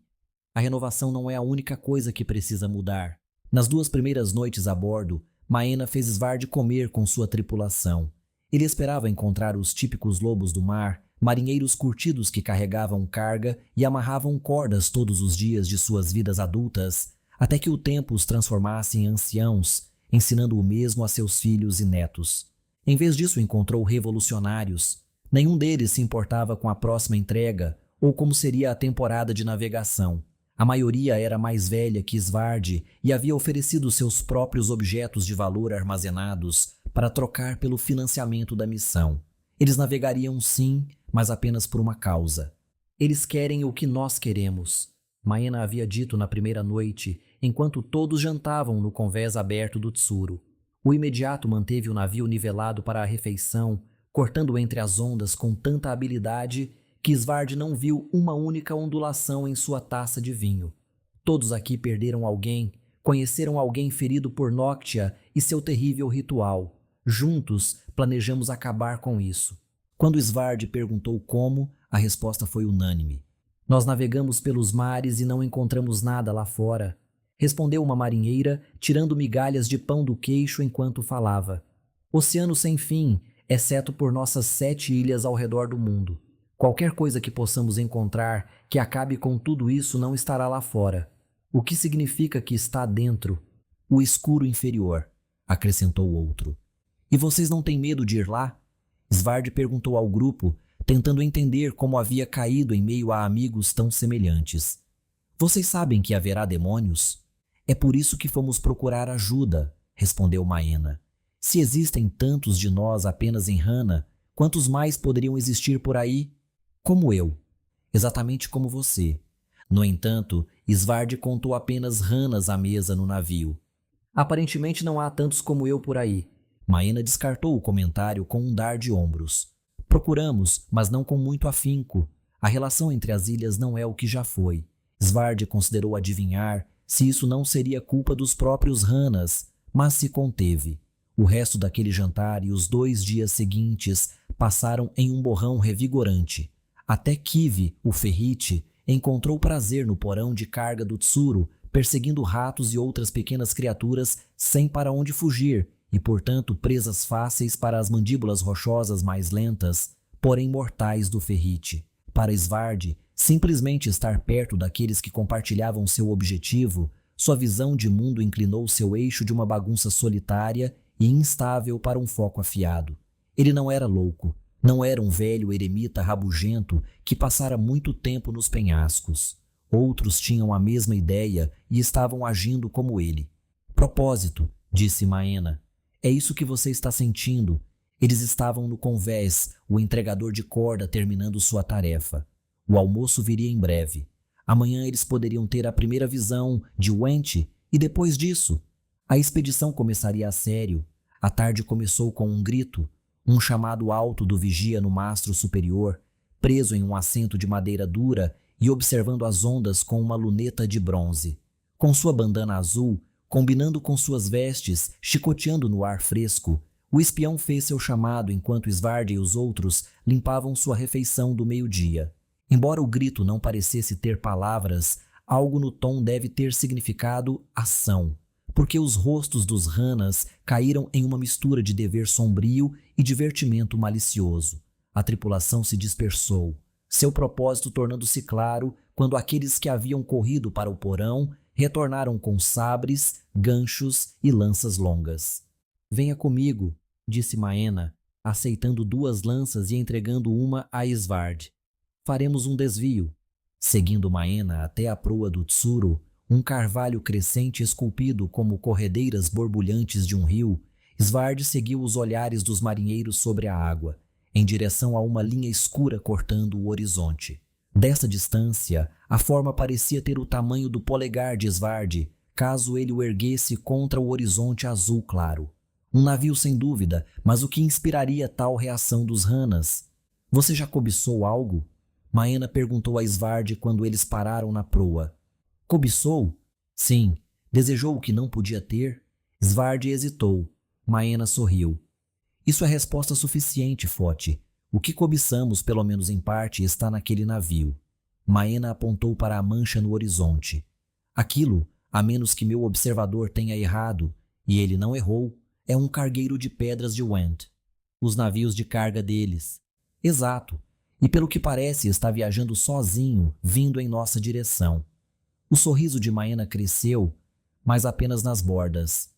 A renovação não é a única coisa que precisa mudar. Nas 2 primeiras noites a bordo, Maena fez Svard comer com sua tripulação. Ele esperava encontrar os típicos lobos do mar, marinheiros curtidos que carregavam carga e amarravam cordas todos os dias de suas vidas adultas, até que o tempo os transformasse em anciãos, ensinando o mesmo a seus filhos e netos. Em vez disso, encontrou revolucionários. Nenhum deles se importava com a próxima entrega ou como seria a temporada de navegação. A maioria era mais velha que Svard e havia oferecido seus próprios objetos de valor armazenados para trocar pelo financiamento da missão. Eles navegariam sim, mas apenas por uma causa. Eles querem o que nós queremos, Maena havia dito na primeira noite, enquanto todos jantavam no convés aberto do Tsuru. O imediato manteve o navio nivelado para a refeição, cortando entre as ondas com tanta habilidade que Svard não viu uma única ondulação em sua taça de vinho. Todos aqui perderam alguém, conheceram alguém ferido por Noctia e seu terrível ritual. Juntos, planejamos acabar com isso. Quando Svard perguntou como, A resposta foi unânime. Nós navegamos pelos mares e não encontramos nada lá fora, respondeu uma marinheira, tirando migalhas de pão do queixo enquanto falava. Oceano sem fim, exceto por nossas 7 ilhas ao redor do mundo. Qualquer coisa que possamos encontrar que acabe com tudo isso não estará lá fora. O que significa que está dentro? O escuro inferior, acrescentou outro. E vocês não têm medo de ir lá? Svard perguntou ao grupo, tentando entender como havia caído em meio a amigos tão semelhantes. Vocês sabem que haverá demônios? É por isso que fomos procurar ajuda, respondeu Maena. Se existem tantos de nós apenas em Hana, quantos mais poderiam existir por aí? Como eu. Exatamente como você. No entanto, Svard contou apenas Hanas à mesa no navio. Aparentemente não há tantos como eu por aí. Maena descartou o comentário com um dar de ombros. Procuramos, mas não com muito afinco. A relação entre as ilhas não é o que já foi. Svard considerou adivinhar se isso não seria culpa dos próprios Hanas, mas se conteve. O resto daquele jantar e os 2 dias seguintes passaram em um borrão revigorante. Até Kivi, o ferrite, encontrou prazer no porão de carga do Tsuru, perseguindo ratos e outras pequenas criaturas sem para onde fugir e, portanto, presas fáceis para as mandíbulas rochosas mais lentas, porém mortais do ferrite. Para Svard, simplesmente estar perto daqueles que compartilhavam seu objetivo, sua visão de mundo inclinou seu eixo de uma bagunça solitária e instável para um foco afiado. Ele não era louco, não era um velho eremita rabugento que passara muito tempo nos penhascos. Outros tinham a mesma ideia e estavam agindo como ele. Propósito, disse Maena. É isso que você está sentindo. Eles estavam no convés, o entregador de corda terminando sua tarefa. O almoço viria em breve. Amanhã eles poderiam ter a primeira visão de Wente e depois disso, a expedição começaria a sério. A tarde começou com um grito, um chamado alto do vigia no mastro superior, preso em um assento de madeira dura e observando as ondas com uma luneta de bronze. Com sua bandana azul, combinando com suas vestes, chicoteando no ar fresco, o espião fez seu chamado enquanto Svard e os outros limpavam sua refeição do meio-dia. Embora o grito não parecesse ter palavras, algo no tom deve ter significado ação, porque os rostos dos Hanas caíram em uma mistura de dever sombrio e divertimento malicioso. A tripulação se dispersou, seu propósito tornando-se claro quando aqueles que haviam corrido para o porão retornaram com sabres, ganchos e lanças longas. Venha comigo, disse Maena, aceitando 2 lanças e entregando uma a Svard. Faremos um desvio. Seguindo Maena até a proa do Tsuru, um carvalho crescente esculpido como corredeiras borbulhantes de um rio, Svard seguiu os olhares dos marinheiros sobre a água, em direção a uma linha escura cortando o horizonte. Desta distância, a forma parecia ter o tamanho do polegar de Svard, caso ele o erguesse contra o horizonte azul claro. Um navio sem dúvida, mas o que inspiraria tal reação dos Hanas? Você já cobiçou algo? Maena perguntou a Svard quando eles pararam na proa. Cobiçou? Sim. Desejou o que não podia ter? Svard hesitou. Maena sorriu. Isso é resposta suficiente, Fote. O que cobiçamos, pelo menos em parte, está naquele navio. Maena apontou para a mancha no horizonte. Aquilo, a menos que meu observador tenha errado, e ele não errou, é um cargueiro de pedras de Went. Os navios de carga deles. Exato. E pelo que parece está viajando sozinho, vindo em nossa direção. O sorriso de Maena cresceu, mas apenas nas bordas.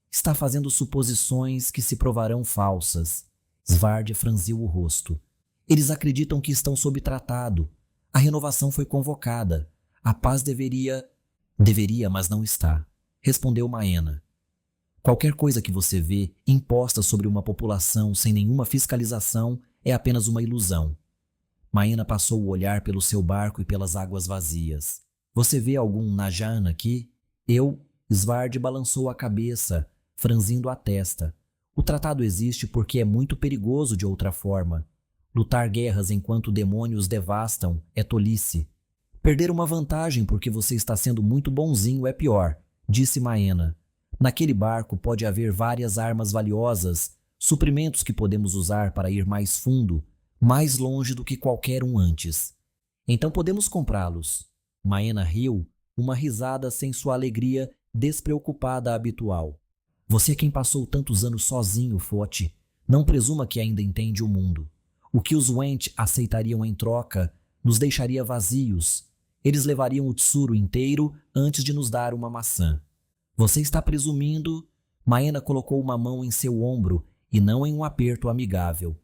Está fazendo suposições que se provarão falsas. Svard franziu o rosto. Eles acreditam que estão sob tratado. A renovação foi convocada. A paz deveria... Deveria, mas não está. Respondeu Maena. Qualquer coisa que você vê imposta sobre uma população sem nenhuma fiscalização é apenas uma ilusão. Maena passou o olhar pelo seu barco e pelas águas vazias. Você vê algum Najan aqui? Svard balançou a cabeça, franzindo a testa. O tratado existe porque é muito perigoso de outra forma. Lutar guerras enquanto demônios devastam é tolice. Perder uma vantagem porque você está sendo muito bonzinho é pior, disse Maena. Naquele barco pode haver várias armas valiosas, suprimentos que podemos usar para ir mais fundo, mais longe do que qualquer um antes. Então podemos comprá-los. Maena riu, uma risada sem sua alegria despreocupada habitual. Você é quem passou tantos anos sozinho, Foti. Não presuma que ainda entende o mundo. O que os Went aceitariam em troca nos deixaria vazios. Eles levariam o Tsuru inteiro antes de nos dar uma maçã. Você está presumindo... Maena colocou uma mão em seu ombro e não em um aperto amigável.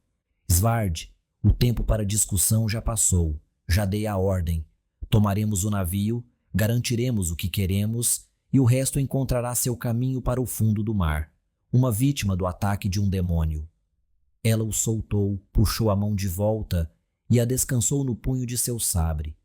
Svard, o tempo para discussão já passou. Já dei a ordem. Tomaremos o navio, garantiremos o que queremos e o resto encontrará seu caminho para o fundo do mar. Uma vítima do ataque de um demônio. Ela o soltou, puxou a mão de volta e a descansou no punho de seu sabre.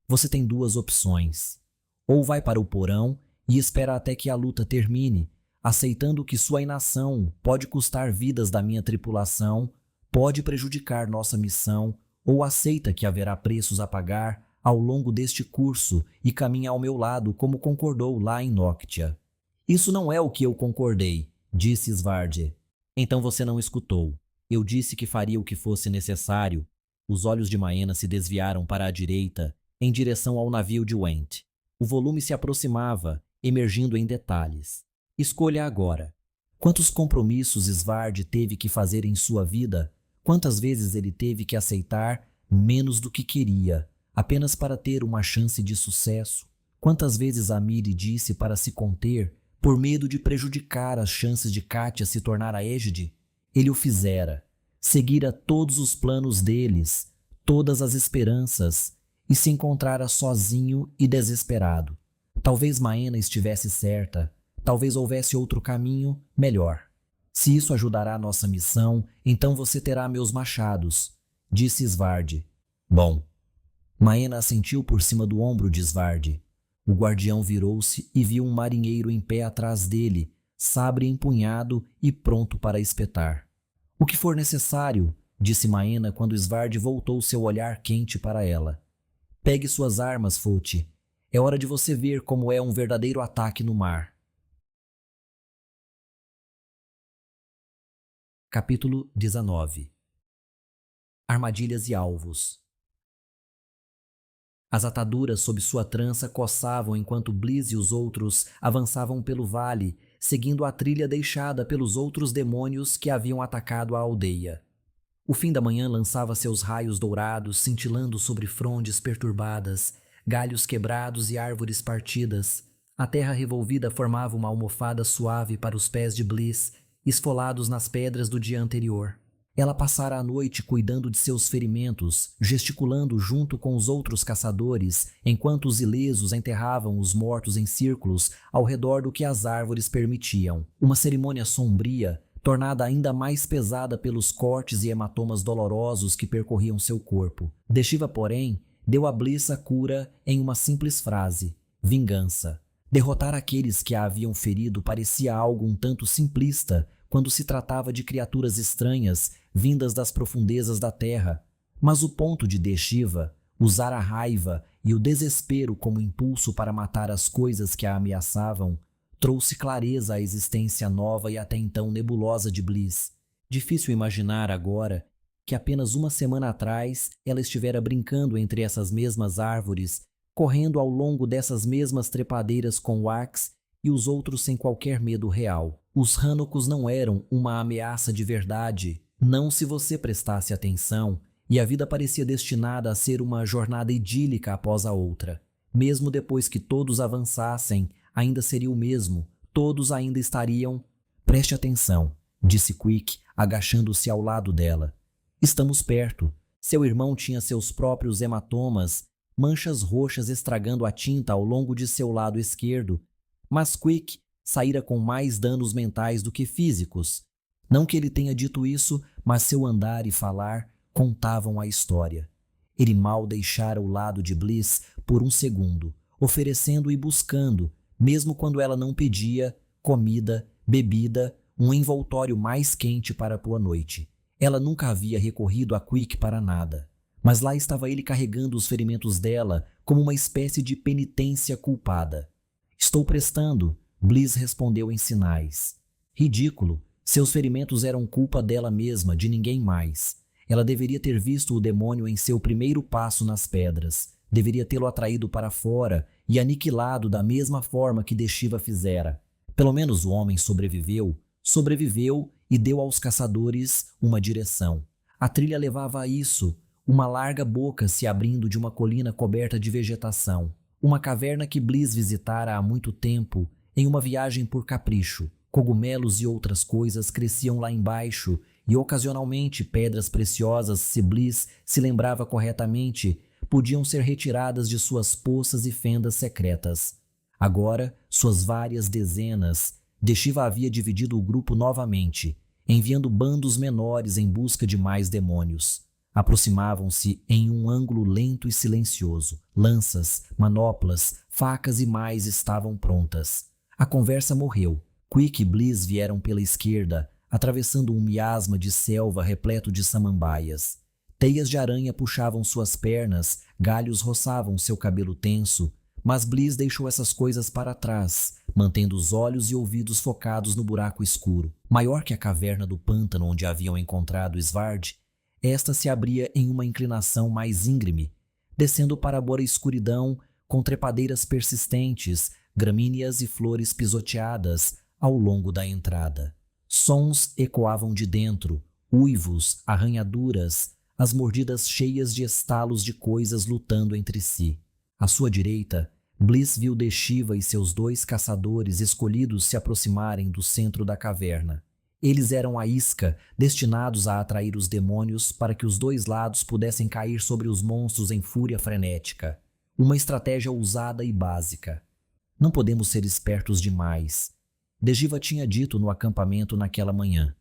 Você tem duas opções. Ou vai para o porão e espera até que a luta termine, aceitando que sua inação pode custar vidas da minha tripulação, pode prejudicar nossa missão, ou aceita que haverá preços a pagar ao longo deste curso e caminha ao meu lado como concordou lá em Noctia. Isso não é o que eu concordei, disse Svard. Então você não escutou. Eu disse que faria o que fosse necessário. Os olhos de Maena se desviaram para a direita, em direção ao navio de Went. O volume se aproximava, emergindo em detalhes. Escolha agora. Quantos compromissos Svard teve que fazer em sua vida? Quantas vezes ele teve que aceitar menos do que queria, apenas para ter uma chance de sucesso? Quantas vezes Amiri disse para se conter, por medo de prejudicar as chances de Katia se tornar a égide? Ele o fizera. Seguira todos os planos deles, todas as esperanças, e se encontrara sozinho e desesperado. Talvez Maena estivesse certa. Talvez houvesse outro caminho melhor. Se isso ajudará a nossa missão, então você terá meus machados, disse Svard. Bom. Maena assentiu por cima do ombro de Svard. O guardião virou-se e viu um marinheiro em pé atrás dele, sabre empunhado e pronto para espetar. O que for necessário, disse Maena quando Svard voltou seu olhar quente para ela. Pegue suas armas, Foti. É hora de você ver como é um verdadeiro ataque no mar. Capítulo 19. Armadilhas e alvos. As ataduras sob sua trança coçavam enquanto Bliss e os outros avançavam pelo vale, seguindo a trilha deixada pelos outros demônios que haviam atacado a aldeia. O fim da manhã lançava seus raios dourados cintilando sobre frondes perturbadas, galhos quebrados e árvores partidas. A terra revolvida formava uma almofada suave para os pés de Bliss, esfolados nas pedras do dia anterior. Ela passara a noite cuidando de seus ferimentos, gesticulando junto com os outros caçadores, enquanto os ilesos enterravam os mortos em círculos ao redor do que as árvores permitiam. Uma cerimônia sombria, tornada ainda mais pesada pelos cortes e hematomas dolorosos que percorriam seu corpo. Deshiva, porém, deu a Bliss a cura em uma simples frase: vingança. Derrotar aqueles que a haviam ferido parecia algo um tanto simplista quando se tratava de criaturas estranhas vindas das profundezas da terra, mas o ponto de Deshiva, usar a raiva e o desespero como impulso para matar as coisas que a ameaçavam, trouxe clareza à existência nova e até então nebulosa de Bliss. Difícil imaginar agora que apenas uma semana atrás ela estivera brincando entre essas mesmas árvores, correndo ao longo dessas mesmas trepadeiras com Wax e os outros sem qualquer medo real. Os Hanokos não eram uma ameaça de verdade, não se você prestasse atenção, e a vida parecia destinada a ser uma jornada idílica após a outra. Mesmo depois que todos avançassem, ainda seria o mesmo, todos ainda estariam... Preste atenção, disse Quick, agachando-se ao lado dela. Estamos perto. Seu irmão tinha seus próprios hematomas, manchas roxas estragando a tinta ao longo de seu lado esquerdo, mas Quick saíra com mais danos mentais do que físicos. Não que ele tenha dito isso, mas seu andar e falar contavam a história. Ele mal deixara o lado de Bliss por um segundo, oferecendo e buscando, mesmo quando ela não pedia, comida, bebida, um envoltório mais quente para a noite. Ela nunca havia recorrido a Quick para nada. Mas lá estava ele carregando os ferimentos dela como uma espécie de penitência culpada. Estou prestando, Bliss respondeu em sinais. Ridículo, seus ferimentos eram culpa dela mesma, de ninguém mais. Ela deveria ter visto o demônio em seu primeiro passo nas pedras. Deveria tê-lo atraído para fora e aniquilado da mesma forma que Deshiva fizera. Pelo menos o homem sobreviveu e deu aos caçadores uma direção. A trilha levava a isso, uma larga boca se abrindo de uma colina coberta de vegetação. Uma caverna que Bliss visitara há muito tempo, em uma viagem por capricho. Cogumelos e outras coisas cresciam lá embaixo e ocasionalmente pedras preciosas, se Bliss se lembrava corretamente, podiam ser retiradas de suas poças e fendas secretas. Agora, suas várias dezenas, Deshiva havia dividido o grupo novamente, enviando bandos menores em busca de mais demônios. Aproximavam-se em um ângulo lento e silencioso. Lanças, manoplas, facas e mais estavam prontas. A conversa morreu. Quick e Bliss vieram pela esquerda, atravessando um miasma de selva repleto de samambaias. Teias de aranha puxavam suas pernas, galhos roçavam seu cabelo tenso, mas Bliss deixou essas coisas para trás, mantendo os olhos e ouvidos focados no buraco escuro. Maior que a caverna do pântano onde haviam encontrado Svard, esta se abria em uma inclinação mais íngreme, descendo para a bora escuridão com trepadeiras persistentes, gramíneas e flores pisoteadas ao longo da entrada. Sons ecoavam de dentro, uivos, arranhaduras, as mordidas cheias de estalos de coisas lutando entre si. À sua direita, Bliss viu Deshiva e seus 2 caçadores escolhidos se aproximarem do centro da caverna. Eles eram a isca, destinados a atrair os demônios para que os 2 lados pudessem cair sobre os monstros em fúria frenética. Uma estratégia ousada e básica. Não podemos ser espertos demais. Deshiva tinha dito no acampamento naquela manhã.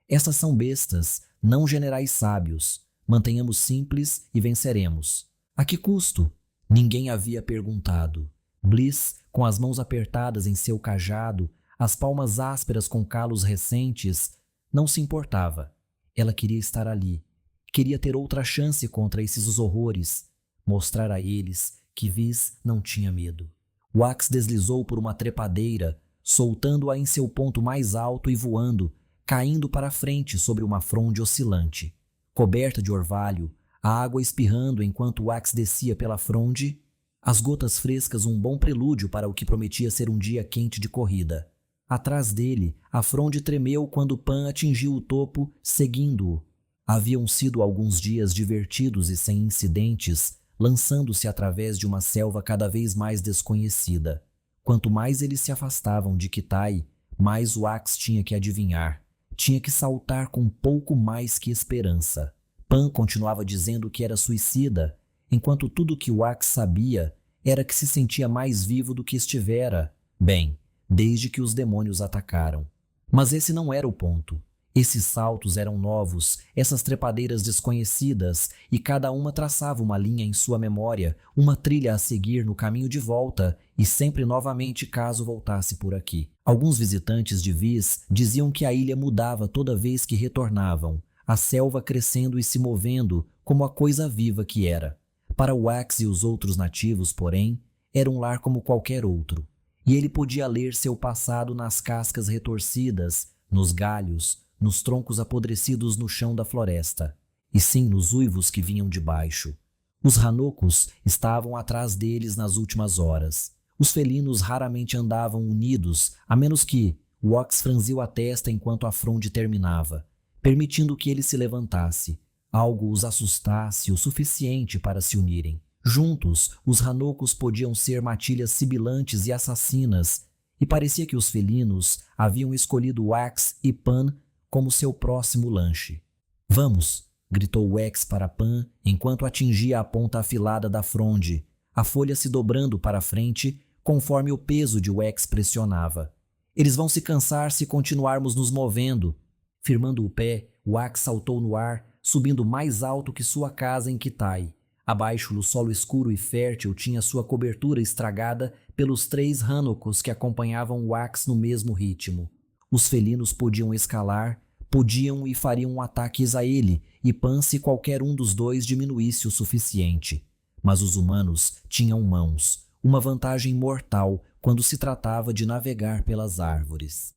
Essas são bestas, não generais sábios. Mantenhamos simples e venceremos. A que custo? Ninguém havia perguntado. Bliss, com as mãos apertadas em seu cajado, as palmas ásperas com calos recentes, não se importava. Ela queria estar ali. Queria ter outra chance contra esses horrores. Mostrar a eles que Viz não tinha medo. Wax deslizou por uma trepadeira, soltando-a em seu ponto mais alto e voando, caindo para frente sobre uma fronde oscilante. Coberta de orvalho, a água espirrando enquanto Wax descia pela fronde, as gotas frescas um bom prelúdio para o que prometia ser um dia quente de corrida. Atrás dele, a fronde tremeu quando Pan atingiu o topo, seguindo-o. Haviam sido alguns dias divertidos e sem incidentes, lançando-se através de uma selva cada vez mais desconhecida. Quanto mais eles se afastavam de Kitai, mais Wax tinha que adivinhar. Tinha que saltar com pouco mais que esperança. Pan continuava dizendo que era suicida, enquanto tudo que Wax sabia era que se sentia mais vivo do que estivera, bem, desde que os demônios atacaram. Mas esse não era o ponto. Esses saltos eram novos, essas trepadeiras desconhecidas, e cada uma traçava uma linha em sua memória, uma trilha a seguir no caminho de volta, e sempre novamente caso voltasse por aqui. Alguns visitantes de Viz diziam que a ilha mudava toda vez que retornavam, a selva crescendo e se movendo como a coisa viva que era. Para Wax e os outros nativos, porém, era um lar como qualquer outro, e ele podia ler seu passado nas cascas retorcidas, nos galhos, nos troncos apodrecidos no chão da floresta, e sim nos uivos que vinham de baixo. Os ranocos estavam atrás deles nas últimas horas. Os felinos raramente andavam unidos, a menos que Wax franziu a testa enquanto a fronde terminava, permitindo que ele se levantasse. Algo os assustasse o suficiente para se unirem. Juntos, os ranocos podiam ser matilhas sibilantes e assassinas, e parecia que os felinos haviam escolhido Wax e Pan como seu próximo lanche. "Vamos!" gritou Wax para Pan enquanto atingia a ponta afilada da fronde, a folha se dobrando para frente conforme o peso de Wax pressionava. "Eles vão se cansar se continuarmos nos movendo." Firmando o pé, Wax saltou no ar, subindo mais alto que sua casa em Kitai. Abaixo, no solo escuro e fértil, tinha sua cobertura estragada pelos 3 ranocos que acompanhavam Wax no mesmo ritmo. Os felinos podiam escalar, podiam e fariam ataques a ele, e Pan se qualquer um dos 2 diminuísse o suficiente. Mas os humanos tinham mãos, uma vantagem mortal quando se tratava de navegar pelas árvores.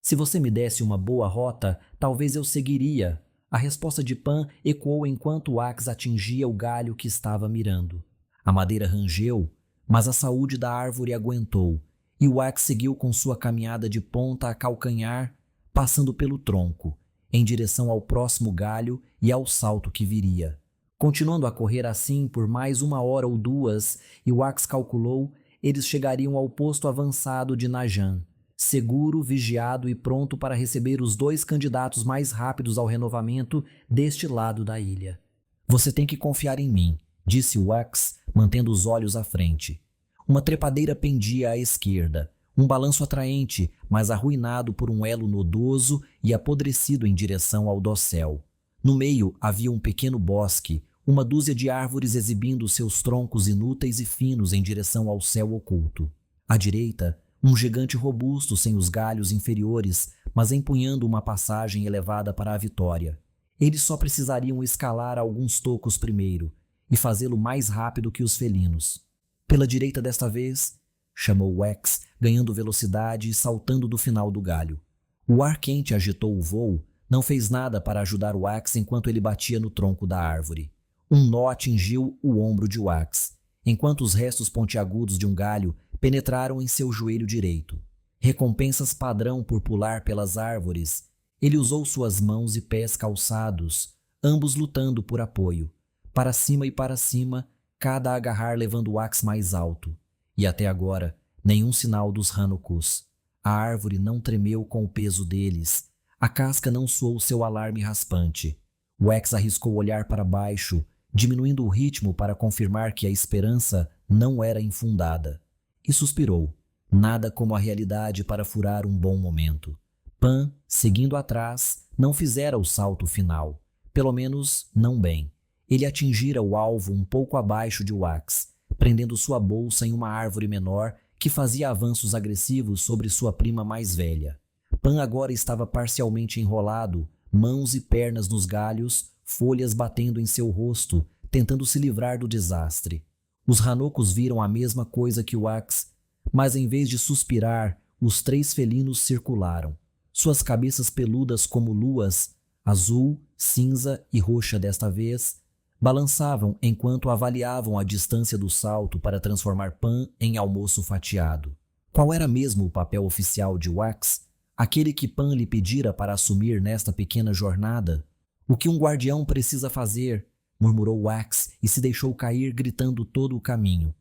"Se você me desse uma boa rota, talvez eu seguiria." A resposta de Pan ecoou enquanto Wax atingia o galho que estava mirando. A madeira rangeu, mas a saúde da árvore aguentou, e Wax seguiu com sua caminhada de ponta a calcanhar, passando pelo tronco, em direção ao próximo galho e ao salto que viria. Continuando a correr assim por mais 1 hora ou 2, e Wax calculou, eles chegariam ao posto avançado de Najan, seguro, vigiado e pronto para receber os 2 candidatos mais rápidos ao renovamento deste lado da ilha. Você tem que confiar em mim, disse Wax, mantendo os olhos à frente. Uma trepadeira pendia à esquerda, um balanço atraente, mas arruinado por um elo nodoso e apodrecido em direção ao dossel. No meio havia um pequeno bosque, uma dúzia de árvores exibindo seus troncos inúteis e finos em direção ao céu oculto. À direita, um gigante robusto sem os galhos inferiores, mas empunhando uma passagem elevada para a vitória. Eles só precisariam escalar alguns tocos primeiro, e fazê-lo mais rápido que os felinos. Pela direita desta vez, chamou Wax, ganhando velocidade e saltando do final do galho. O ar quente agitou o voo, não fez nada para ajudar Wax enquanto ele batia no tronco da árvore. Um nó atingiu o ombro de Wax, enquanto os restos pontiagudos de um galho penetraram em seu joelho direito. Recompensas padrão por pular pelas árvores, ele usou suas mãos e pés calçados, ambos lutando por apoio. Para cima, cada agarrar levando Wax mais alto. E até agora, nenhum sinal dos Hanukkos. A árvore não tremeu com o peso deles. A casca não soou seu alarme raspante. Wax arriscou olhar para baixo, diminuindo o ritmo para confirmar que a esperança não era infundada. E suspirou. Nada como a realidade para furar um bom momento. Pan, seguindo atrás, não fizera o salto final. Pelo menos, não bem. Ele atingira o alvo um pouco abaixo de Wax, prendendo sua bolsa em uma árvore menor que fazia avanços agressivos sobre sua prima mais velha. Pan agora estava parcialmente enrolado, mãos e pernas nos galhos, folhas batendo em seu rosto, tentando se livrar do desastre. Os Hanukkos viram a mesma coisa que Wax, mas em vez de suspirar, os 3 felinos circularam. Suas cabeças peludas como luas, azul, cinza e roxa desta vez, balançavam enquanto avaliavam a distância do salto para transformar Pan em almoço fatiado. Qual era mesmo o papel oficial de Wax? Aquele que Pan lhe pedira para assumir nesta pequena jornada? O que um guardião precisa fazer? Murmurou Wax e se deixou cair gritando todo o caminho.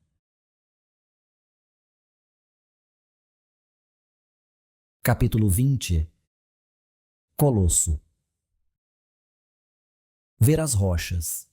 Capítulo 20. Colosso. Ver as rochas.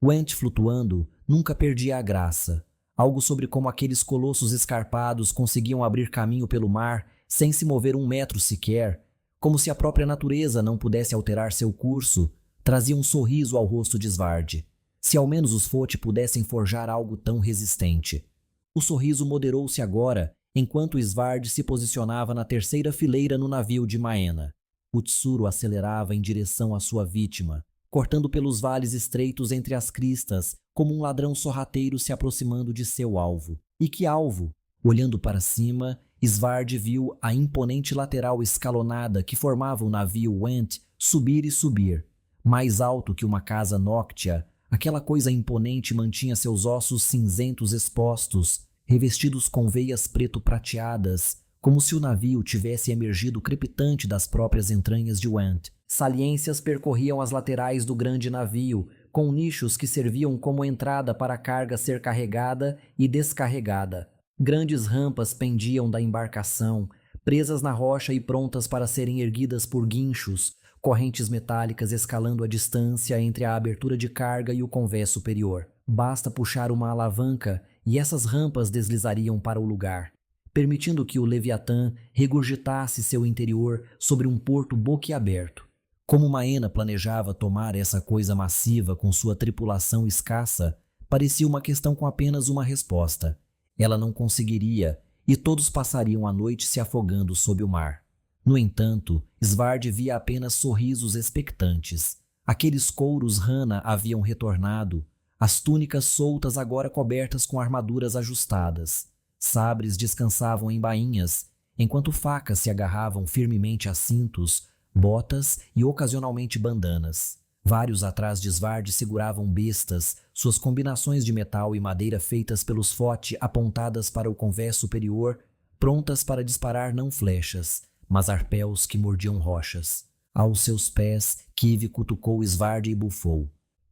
Went flutuando nunca perdia a graça, algo sobre como aqueles colossos escarpados conseguiam abrir caminho pelo mar sem se mover 1 metro sequer, como se a própria natureza não pudesse alterar seu curso, trazia um sorriso ao rosto de Svard. Se ao menos os Foti pudessem forjar algo tão resistente. O sorriso moderou-se agora, enquanto Svard se posicionava na 3ª fileira no navio de Maena. O Tsuru acelerava em direção à sua vítima, cortando pelos vales estreitos entre as cristas, como um ladrão sorrateiro se aproximando de seu alvo. E que alvo? Olhando para cima, Svard viu a imponente lateral escalonada que formava o navio Went subir e subir. Mais alto que uma casa Noctia, aquela coisa imponente mantinha seus ossos cinzentos expostos, revestidos com veias preto-prateadas, como se o navio tivesse emergido crepitante das próprias entranhas de Went. Saliências percorriam as laterais do grande navio, com nichos que serviam como entrada para a carga ser carregada e descarregada. Grandes rampas pendiam da embarcação, presas na rocha e prontas para serem erguidas por guinchos, correntes metálicas escalando a distância entre a abertura de carga e o convés superior. Basta puxar uma alavanca e essas rampas deslizariam para o lugar, permitindo que o Leviatã regurgitasse seu interior sobre um porto boquiaberto. Como Maena planejava tomar essa coisa massiva com sua tripulação escassa, parecia uma questão com apenas uma resposta. Ela não conseguiria, e todos passariam a noite se afogando sob o mar. No entanto, Svard via apenas sorrisos expectantes. Aqueles couros Hana haviam retornado, as túnicas soltas agora cobertas com armaduras ajustadas. Sabres descansavam em bainhas, enquanto facas se agarravam firmemente a cintos, botas e ocasionalmente bandanas. Vários atrás de Svard seguravam bestas, suas combinações de metal e madeira feitas pelos Fote apontadas para o convés superior, prontas para disparar não flechas, mas arpéus que mordiam rochas. Aos seus pés, Kive cutucou Svard e bufou.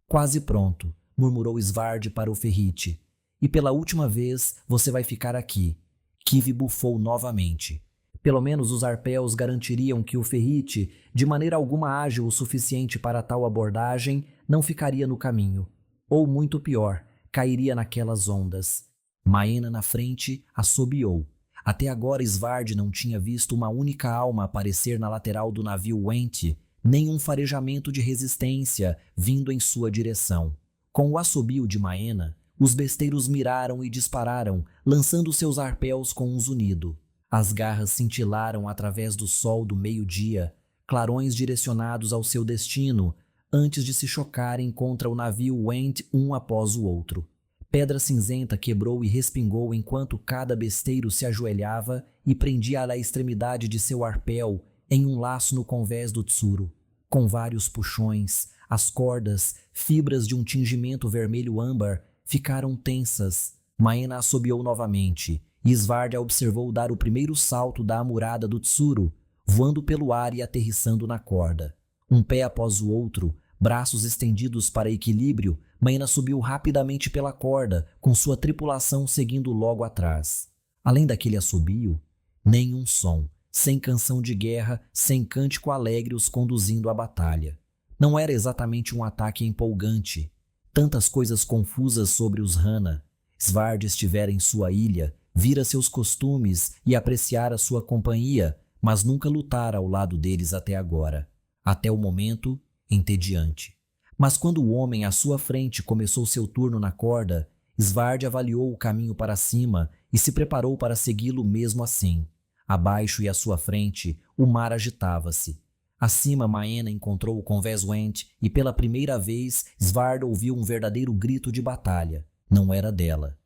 Quase pronto, murmurou Svard para o ferrite. E pela última vez você vai ficar aqui. Kive bufou novamente. Pelo menos os arpéus garantiriam que o ferrite, de maneira alguma ágil o suficiente para tal abordagem, não ficaria no caminho. Ou, muito pior, cairia naquelas ondas. Maena, na frente, assobiou. Até agora Svard não tinha visto uma única alma aparecer na lateral do navio Went, nem um farejamento de resistência vindo em sua direção. Com o assobio de Maena, os besteiros miraram e dispararam, lançando seus arpéus com um zunido. As garras cintilaram através do sol do meio-dia, clarões direcionados ao seu destino, antes de se chocarem contra o navio Went um após o outro. Pedra cinzenta quebrou e respingou enquanto cada besteiro se ajoelhava e prendia a extremidade de seu arpéu em um laço no convés do Tsuru. Com vários puxões, as cordas, fibras de um tingimento vermelho-âmbar, ficaram tensas. Maena assobiou novamente, e Svard a observou dar o primeiro salto da amurada do Tsuru, voando pelo ar e aterrissando na corda. Um pé após o outro, braços estendidos para equilíbrio, Maena subiu rapidamente pela corda, com sua tripulação seguindo logo atrás. Além daquele assobio, nenhum som, sem canção de guerra, sem cântico alegre os conduzindo à batalha. Não era exatamente um ataque empolgante. Tantas coisas confusas sobre os Hana. Svard estivera em sua ilha, vira seus costumes e apreciara sua companhia, mas nunca lutara ao lado deles até agora. Até o momento entediante. Mas quando o homem à sua frente começou seu turno na corda, Svard avaliou o caminho para cima e se preparou para segui-lo mesmo assim. Abaixo e à sua frente, o mar agitava-se. Acima, Maena encontrou o convés Went e pela primeira vez Svard ouviu um verdadeiro grito de batalha. Não era dela.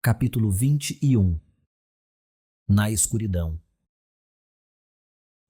Capítulo 21. Na escuridão.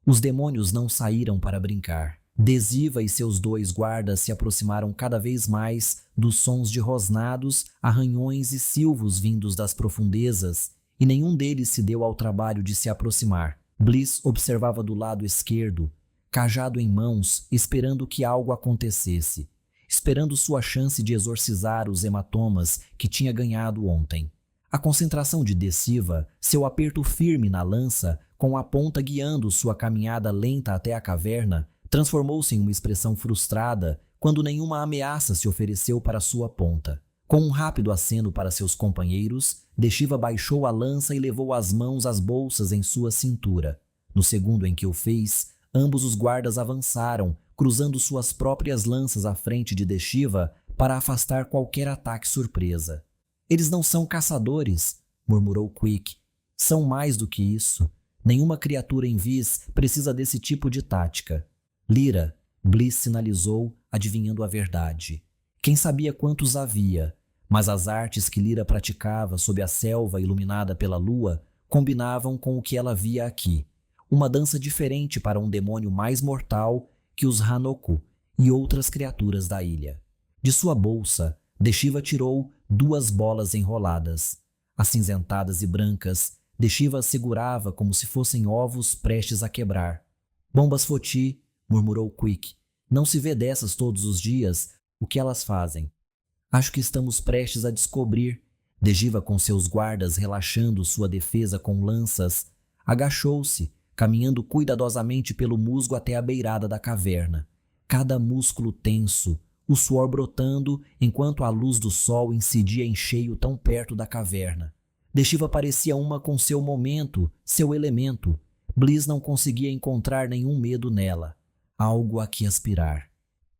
Os demônios não saíram para brincar. Desiva e seus 2 guardas se aproximaram cada vez mais dos sons de rosnados, arranhões e silvos vindos das profundezas, e nenhum deles se deu ao trabalho de se aproximar. Bliss observava do lado esquerdo, cajado em mãos, esperando que algo acontecesse, esperando sua chance de exorcizar os hematomas que tinha ganhado ontem. A concentração de Desiva, seu aperto firme na lança, com a ponta guiando sua caminhada lenta até a caverna, transformou-se em uma expressão frustrada quando nenhuma ameaça se ofereceu para sua ponta. Com um rápido aceno para seus companheiros, Desiva baixou a lança e levou as mãos às bolsas em sua cintura. No segundo em que o fez, ambos os guardas avançaram, cruzando suas próprias lanças à frente de Desiva para afastar qualquer ataque surpresa. Eles não são caçadores, murmurou Quick. São mais do que isso. Nenhuma criatura em vis precisa desse tipo de tática. Lyra, Bliss sinalizou, adivinhando a verdade. Quem sabia quantos havia, mas as artes que Lyra praticava sob a selva iluminada pela lua combinavam com o que ela via aqui. Uma dança diferente para um demônio mais mortal que os Hanoku e outras criaturas da ilha. De sua bolsa, Desiva tirou 2 bolas enroladas. Acinzentadas e brancas, Desiva as segurava como se fossem ovos prestes a quebrar. Bombas Foti, murmurou Quick. Não se vê dessas todos os dias. O que elas fazem? Acho que estamos prestes a descobrir. Desiva, com seus guardas relaxando sua defesa com lanças, agachou-se, caminhando cuidadosamente pelo musgo até a beirada da caverna. Cada músculo tenso, o suor brotando enquanto a luz do sol incidia em cheio tão perto da caverna. Desiva parecia uma com seu momento, seu elemento. Bliss não conseguia encontrar nenhum medo nela. Algo a que aspirar.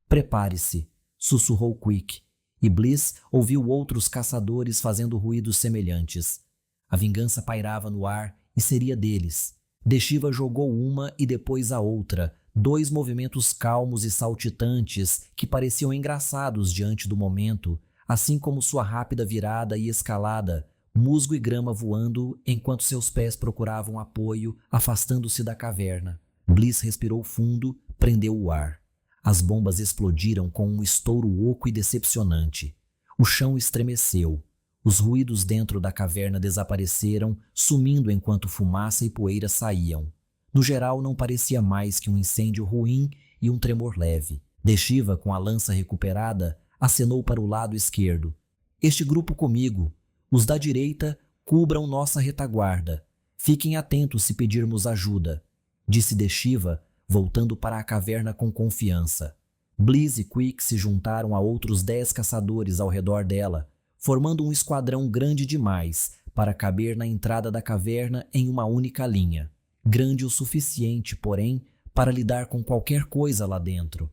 Prepare-se, sussurrou Quick, e Bliss ouviu outros caçadores fazendo ruídos semelhantes. A vingança pairava no ar e seria deles. Desiva jogou uma e depois a outra, 2 movimentos calmos e saltitantes que pareciam engraçados diante do momento, assim como sua rápida virada e escalada, musgo e grama voando enquanto seus pés procuravam apoio, afastando-se da caverna. Bliss respirou fundo, prendeu o ar. As bombas explodiram com um estouro oco e decepcionante. O chão estremeceu. Os ruídos dentro da caverna desapareceram, sumindo enquanto fumaça e poeira saíam. No geral, não parecia mais que um incêndio ruim e um tremor leve. Deshiva, com a lança recuperada, acenou para o lado esquerdo. Este grupo comigo. Os da direita cubram nossa retaguarda. Fiquem atentos se pedirmos ajuda, disse Deshiva, voltando para a caverna com confiança. Bliss e Quick se juntaram a outros 10 caçadores ao redor dela, formando um esquadrão grande demais para caber na entrada da caverna em uma única linha. Grande o suficiente, porém, para lidar com qualquer coisa lá dentro.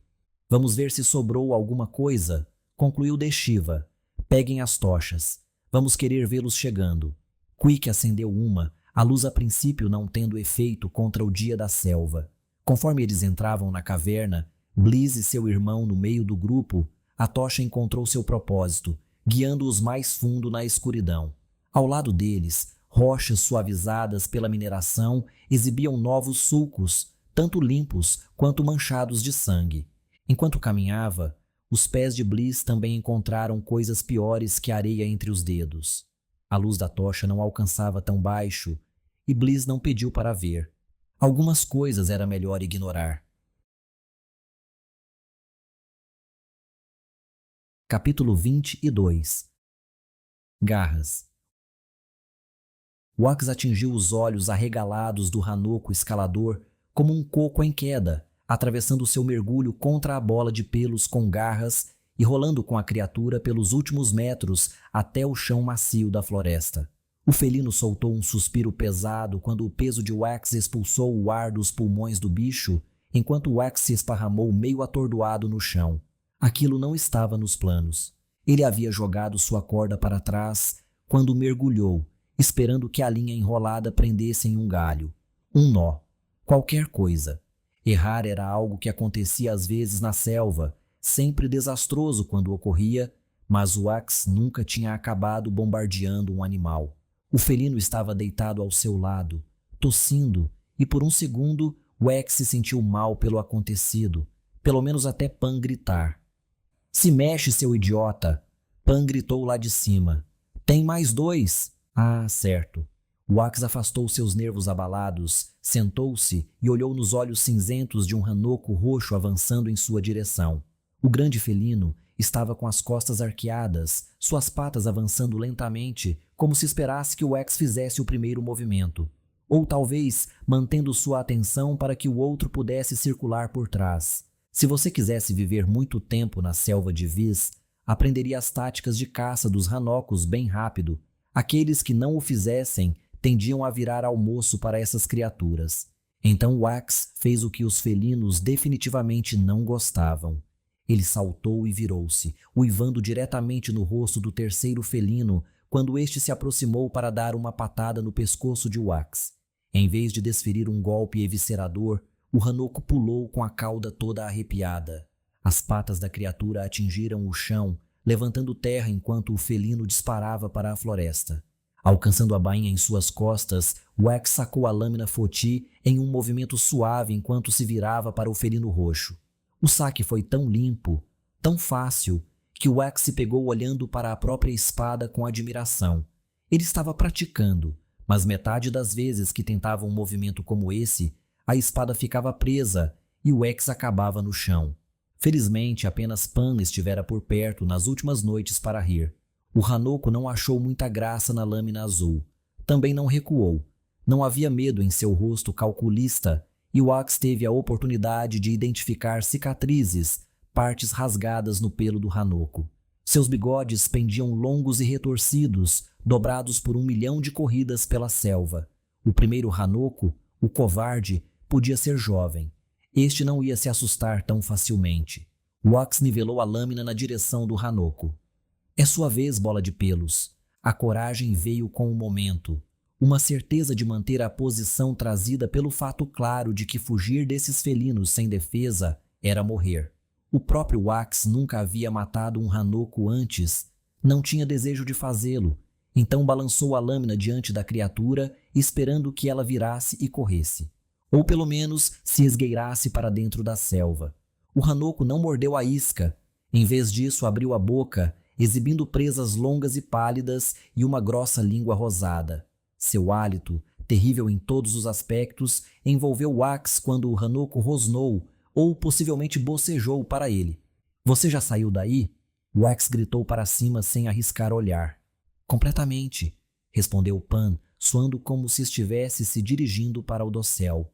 Vamos ver se sobrou alguma coisa, concluiu Deshiva. Peguem as tochas. Vamos querer vê-los chegando. Quick acendeu uma, a luz a princípio não tendo efeito contra o dia da selva. Conforme eles entravam na caverna, Bliss e seu irmão no meio do grupo, a tocha encontrou seu propósito, guiando-os mais fundo na escuridão. Ao lado deles, rochas suavizadas pela mineração exibiam novos sulcos, tanto limpos quanto manchados de sangue. Enquanto caminhava, os pés de Bliss também encontraram coisas piores que areia entre os dedos. A luz da tocha não alcançava tão baixo e Bliss não pediu para ver. Algumas coisas era melhor ignorar. Capítulo 22. Garras. Wax atingiu os olhos arregalados do Hanoko escalador como um coco em queda, atravessando seu mergulho contra a bola de pelos com garras e rolando com a criatura pelos últimos metros até o chão macio da floresta. O felino soltou um suspiro pesado quando o peso de Wax expulsou o ar dos pulmões do bicho, enquanto Wax se esparramou meio atordoado no chão. Aquilo não estava nos planos. Ele havia jogado sua corda para trás quando mergulhou, esperando que a linha enrolada prendesse em um galho. Um nó. Qualquer coisa. Errar era algo que acontecia às vezes na selva, sempre desastroso quando ocorria, mas Wax nunca tinha acabado bombardeando um animal. O felino estava deitado ao seu lado, tossindo, e por um segundo Wax se sentiu mal pelo acontecido, pelo menos até Pan gritar. "Se mexe, seu idiota!" Pan gritou lá de cima. "Tem mais 2! Ah, certo." Wax afastou seus nervos abalados, sentou-se e olhou nos olhos cinzentos de um Hanoko roxo avançando em sua direção. O grande felino estava com as costas arqueadas, suas patas avançando lentamente, como se esperasse que o Wax fizesse o primeiro movimento. Ou talvez mantendo sua atenção para que o outro pudesse circular por trás. Se você quisesse viver muito tempo na selva de Viz, aprenderia as táticas de caça dos Hanokos bem rápido. Aqueles que não o fizessem tendiam a virar almoço para essas criaturas. Então Wax fez o que os felinos definitivamente não gostavam. Ele saltou e virou-se, uivando diretamente no rosto do terceiro felino quando este se aproximou para dar uma patada no pescoço de Wax. Em vez de desferir um golpe eviscerador, o Hanoko pulou com a cauda toda arrepiada. As patas da criatura atingiram o chão, levantando terra enquanto o felino disparava para a floresta. Alcançando a bainha em suas costas, Wax sacou a lâmina Foti em um movimento suave enquanto se virava para o felino roxo. O saque foi tão limpo, tão fácil, que Wax se pegou olhando para a própria espada com admiração. Ele estava praticando, mas metade das vezes que tentava um movimento como esse, a espada ficava presa e Wax acabava no chão. Felizmente, apenas Pan estivera por perto nas últimas noites para rir. O Hanoko não achou muita graça na lâmina azul. Também não recuou. Não havia medo em seu rosto calculista e Wax teve a oportunidade de identificar cicatrizes, partes rasgadas no pelo do Hanoko. Seus bigodes pendiam longos e retorcidos, dobrados por 1 milhão de corridas pela selva. O primeiro Hanoko, o covarde, podia ser jovem. Este não ia se assustar tão facilmente. Wax nivelou a lâmina na direção do Hanoko. "É sua vez, bola de pelos." A coragem veio com o momento. Uma certeza de manter a posição trazida pelo fato claro de que fugir desses felinos sem defesa era morrer. O próprio Wax nunca havia matado um Hanoko antes. Não tinha desejo de fazê-lo. Então balançou a lâmina diante da criatura, esperando que ela virasse e corresse. Ou pelo menos se esgueirasse para dentro da selva. O Hanoko não mordeu a isca. Em vez disso, abriu a boca, exibindo presas longas e pálidas e uma grossa língua rosada. Seu hálito, terrível em todos os aspectos, envolveu Wax quando o Hanoko rosnou ou possivelmente bocejou para ele. "Você já saiu daí?" Wax gritou para cima sem arriscar olhar. "Completamente", respondeu Pan, soando como se estivesse se dirigindo para o dossel.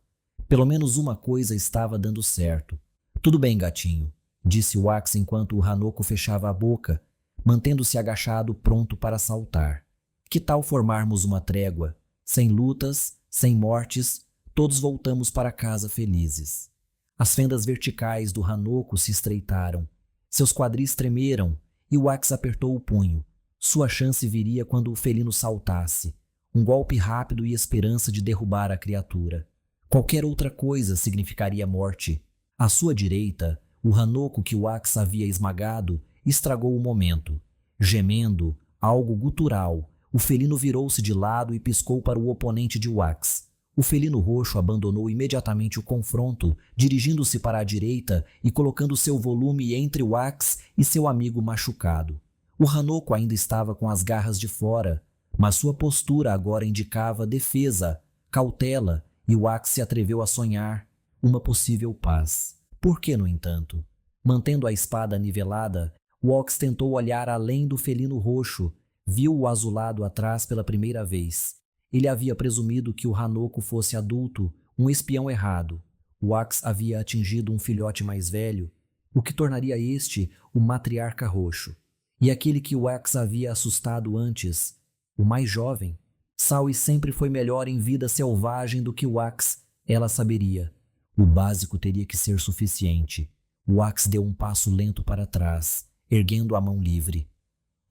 Pelo menos uma coisa estava dando certo. "Tudo bem, gatinho", disse Wax enquanto o Hanoko fechava a boca, mantendo-se agachado pronto para saltar. "Que tal formarmos uma trégua? Sem lutas, sem mortes, todos voltamos para casa felizes." As fendas verticais do Hanoko se estreitaram. Seus quadris tremeram e Wax apertou o punho. Sua chance viria quando o felino saltasse. Um golpe rápido e esperança de derrubar a criatura. Qualquer outra coisa significaria morte. À sua direita, o Hanoko que Wax havia esmagado estragou o momento. Gemendo, algo gutural, o felino virou-se de lado e piscou para o oponente de Wax. O felino roxo abandonou imediatamente o confronto, dirigindo-se para a direita e colocando seu volume entre Wax e seu amigo machucado. O Hanoko ainda estava com as garras de fora, mas sua postura agora indicava defesa, cautela, e Wax se atreveu a sonhar uma possível paz. Por que, no entanto? Mantendo a espada nivelada, Wax tentou olhar além do felino roxo, viu o azulado atrás pela primeira vez. Ele havia presumido que o Hanoko fosse adulto, um espião errado. Wax havia atingido um filhote mais velho, o que tornaria este o matriarca roxo. E aquele que Wax havia assustado antes, o mais jovem. Saui sempre foi melhor em vida selvagem do que Wax, ela saberia. O básico teria que ser suficiente. Wax deu um passo lento para trás, erguendo a mão livre.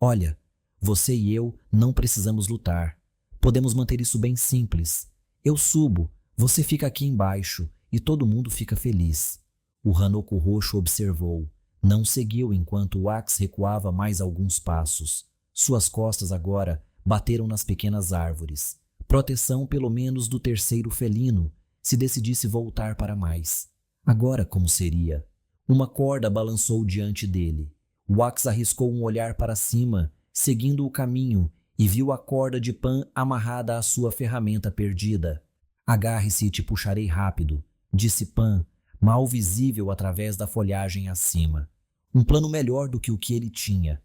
"Olha, você e eu não precisamos lutar. Podemos manter isso bem simples. Eu subo, você fica aqui embaixo e todo mundo fica feliz." O Hanoko roxo observou. Não seguiu enquanto Wax recuava mais alguns passos. Suas costas agora bateram nas pequenas árvores. Proteção pelo menos do terceiro felino, se decidisse voltar para mais. Agora como seria? Uma corda balançou diante dele. Wax arriscou um olhar para cima, seguindo o caminho, e viu a corda de Pan amarrada à sua ferramenta perdida. "Agarre-se e te puxarei rápido", disse Pan, mal visível através da folhagem acima. Um plano melhor do que o que ele tinha.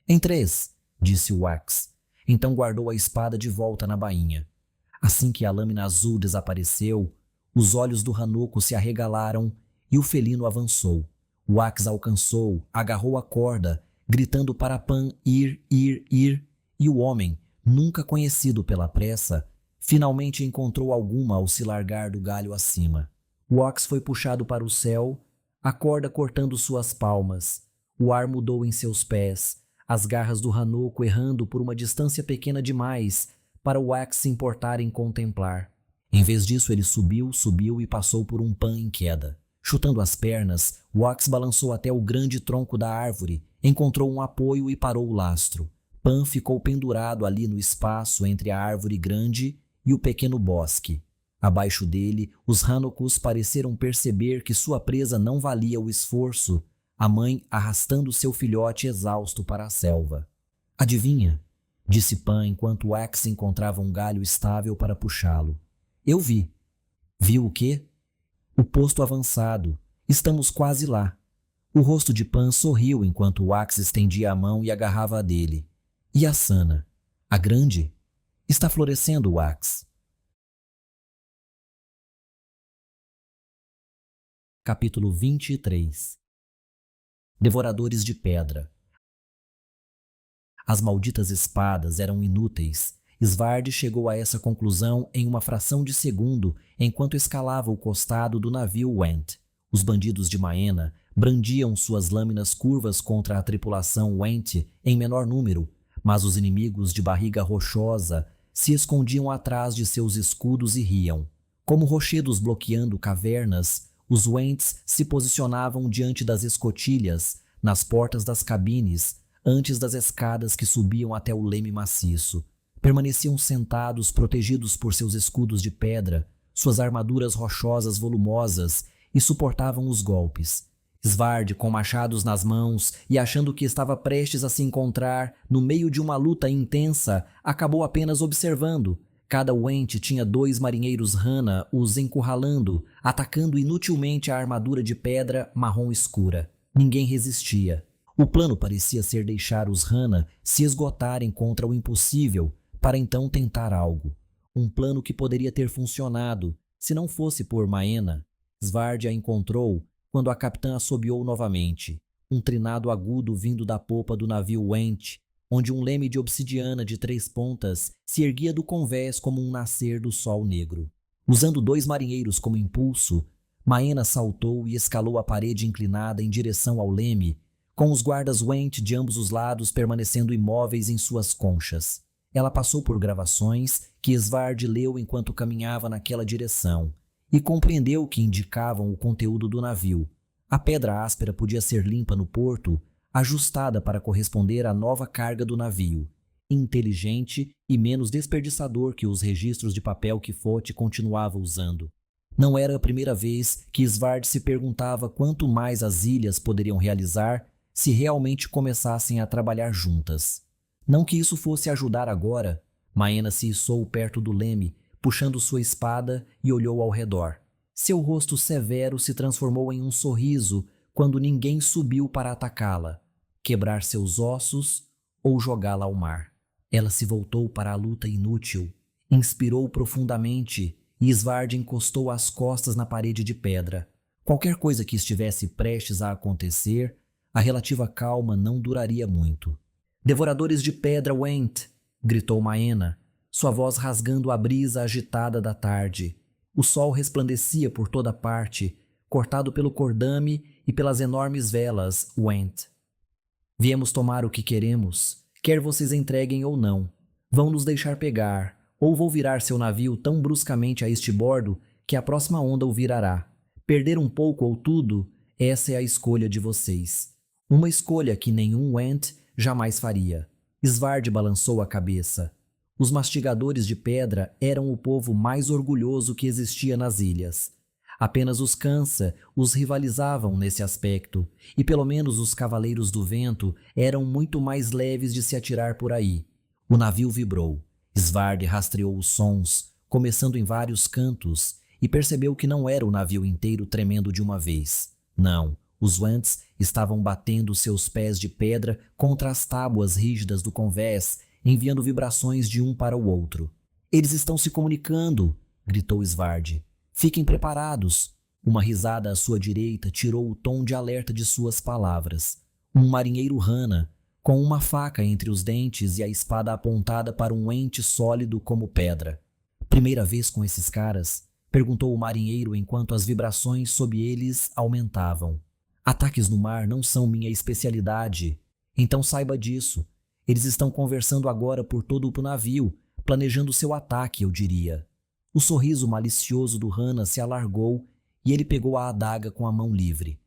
"Em 3", disse Wax. Então guardou a espada de volta na bainha. Assim que a lâmina azul desapareceu, os olhos do Hanoko se arregalaram e o felino avançou. Wax alcançou, agarrou a corda, gritando para Pan ir, e o homem, nunca conhecido pela pressa, finalmente encontrou alguma ao se largar do galho acima. Wax foi puxado para o céu, a corda cortando suas palmas. O ar mudou em seus pés, as garras do Hanoko errando por uma distância pequena demais para Wax se importar em contemplar. Em vez disso, ele subiu e passou por um Pan em queda. Chutando as pernas, Wax balançou até o grande tronco da árvore, encontrou um apoio e parou o lastro. Pan ficou pendurado ali no espaço entre a árvore grande e o pequeno bosque. Abaixo dele, os Hanokos pareceram perceber que sua presa não valia o esforço, a mãe arrastando seu filhote exausto para a selva. "Adivinha?", disse Pan enquanto Wax encontrava um galho estável para puxá-lo. "Eu vi." "Viu o quê?" "O posto avançado. Estamos quase lá." O rosto de Pan sorriu enquanto Wax estendia a mão e agarrava a dele. "E a Sana? A grande? Está florescendo, Wax." Capítulo 23. Devoradores de pedra. As malditas espadas eram inúteis. Svard chegou a essa conclusão em uma fração de segundo enquanto escalava o costado do navio Went. Os bandidos de Maena brandiam suas lâminas curvas contra a tripulação Went em menor número, mas os inimigos de barriga rochosa se escondiam atrás de seus escudos e riam. Como rochedos bloqueando cavernas, os Wents se posicionavam diante das escotilhas, nas portas das cabines, antes das escadas que subiam até o leme maciço. Permaneciam sentados, protegidos por seus escudos de pedra, suas armaduras rochosas volumosas, e suportavam os golpes. Svard, com machados nas mãos e achando que estava prestes a se encontrar no meio de uma luta intensa, acabou apenas observando. Cada Went tinha 2 marinheiros Hana os encurralando, atacando inutilmente a armadura de pedra marrom escura. Ninguém resistia. O plano parecia ser deixar os Hana se esgotarem contra o impossível, para então tentar algo. Um plano que poderia ter funcionado, se não fosse por Maena. Svard a encontrou quando a capitã assobiou novamente, um trinado agudo vindo da popa do navio Went, onde um leme de obsidiana de 3 pontas se erguia do convés como um nascer do sol negro. Usando 2 marinheiros como impulso, Maena saltou e escalou a parede inclinada em direção ao leme, com os guardas Went de ambos os lados permanecendo imóveis em suas conchas. Ela passou por gravações que Svard leu enquanto caminhava naquela direção e compreendeu que indicavam o conteúdo do navio. A pedra áspera podia ser limpa no porto, ajustada para corresponder à nova carga do navio, inteligente e menos desperdiçador que os registros de papel que Fote continuava usando. Não era a primeira vez que Svard se perguntava quanto mais as ilhas poderiam realizar se realmente começassem a trabalhar juntas. Não que isso fosse ajudar agora. Maena se içou perto do leme, puxando sua espada, e olhou ao redor. Seu rosto severo se transformou em um sorriso quando ninguém subiu para atacá-la, quebrar seus ossos ou jogá-la ao mar. Ela se voltou para a luta inútil, inspirou profundamente e Svard encostou as costas na parede de pedra. Qualquer coisa que estivesse prestes a acontecer, a relativa calma não duraria muito. "Devoradores de pedra, Went!" gritou Maena, sua voz rasgando a brisa agitada da tarde. O sol resplandecia por toda parte, cortado pelo cordame e pelas enormes velas, Went. "Viemos tomar o que queremos, quer vocês entreguem ou não. Vão nos deixar pegar, ou vou virar seu navio tão bruscamente a este bordo que a próxima onda o virará. Perder um pouco ou tudo, essa é a escolha de vocês. Uma escolha que nenhum Went jamais faria." Svard balançou a cabeça. Os mastigadores de pedra eram o povo mais orgulhoso que existia nas ilhas. Apenas os Kansa os rivalizavam nesse aspecto, e pelo menos os Cavaleiros do Vento eram muito mais leves de se atirar por aí. O navio vibrou. Svard rastreou os sons, começando em vários cantos, e percebeu que não era o navio inteiro tremendo de uma vez. Não, os Wents estavam batendo seus pés de pedra contra as tábuas rígidas do convés, enviando vibrações de um para o outro. "Eles estão se comunicando!" gritou Svard. "Fiquem preparados!" Uma risada à sua direita tirou o tom de alerta de suas palavras. Um marinheiro Hana, com uma faca entre os dentes e a espada apontada para um ente sólido como pedra. "Primeira vez com esses caras?" perguntou o marinheiro enquanto as vibrações sob eles aumentavam. "Ataques no mar não são minha especialidade. Então saiba disso. Eles estão conversando agora por todo o navio, planejando seu ataque, eu diria." O sorriso malicioso do Hana se alargou e ele pegou a adaga com a mão livre.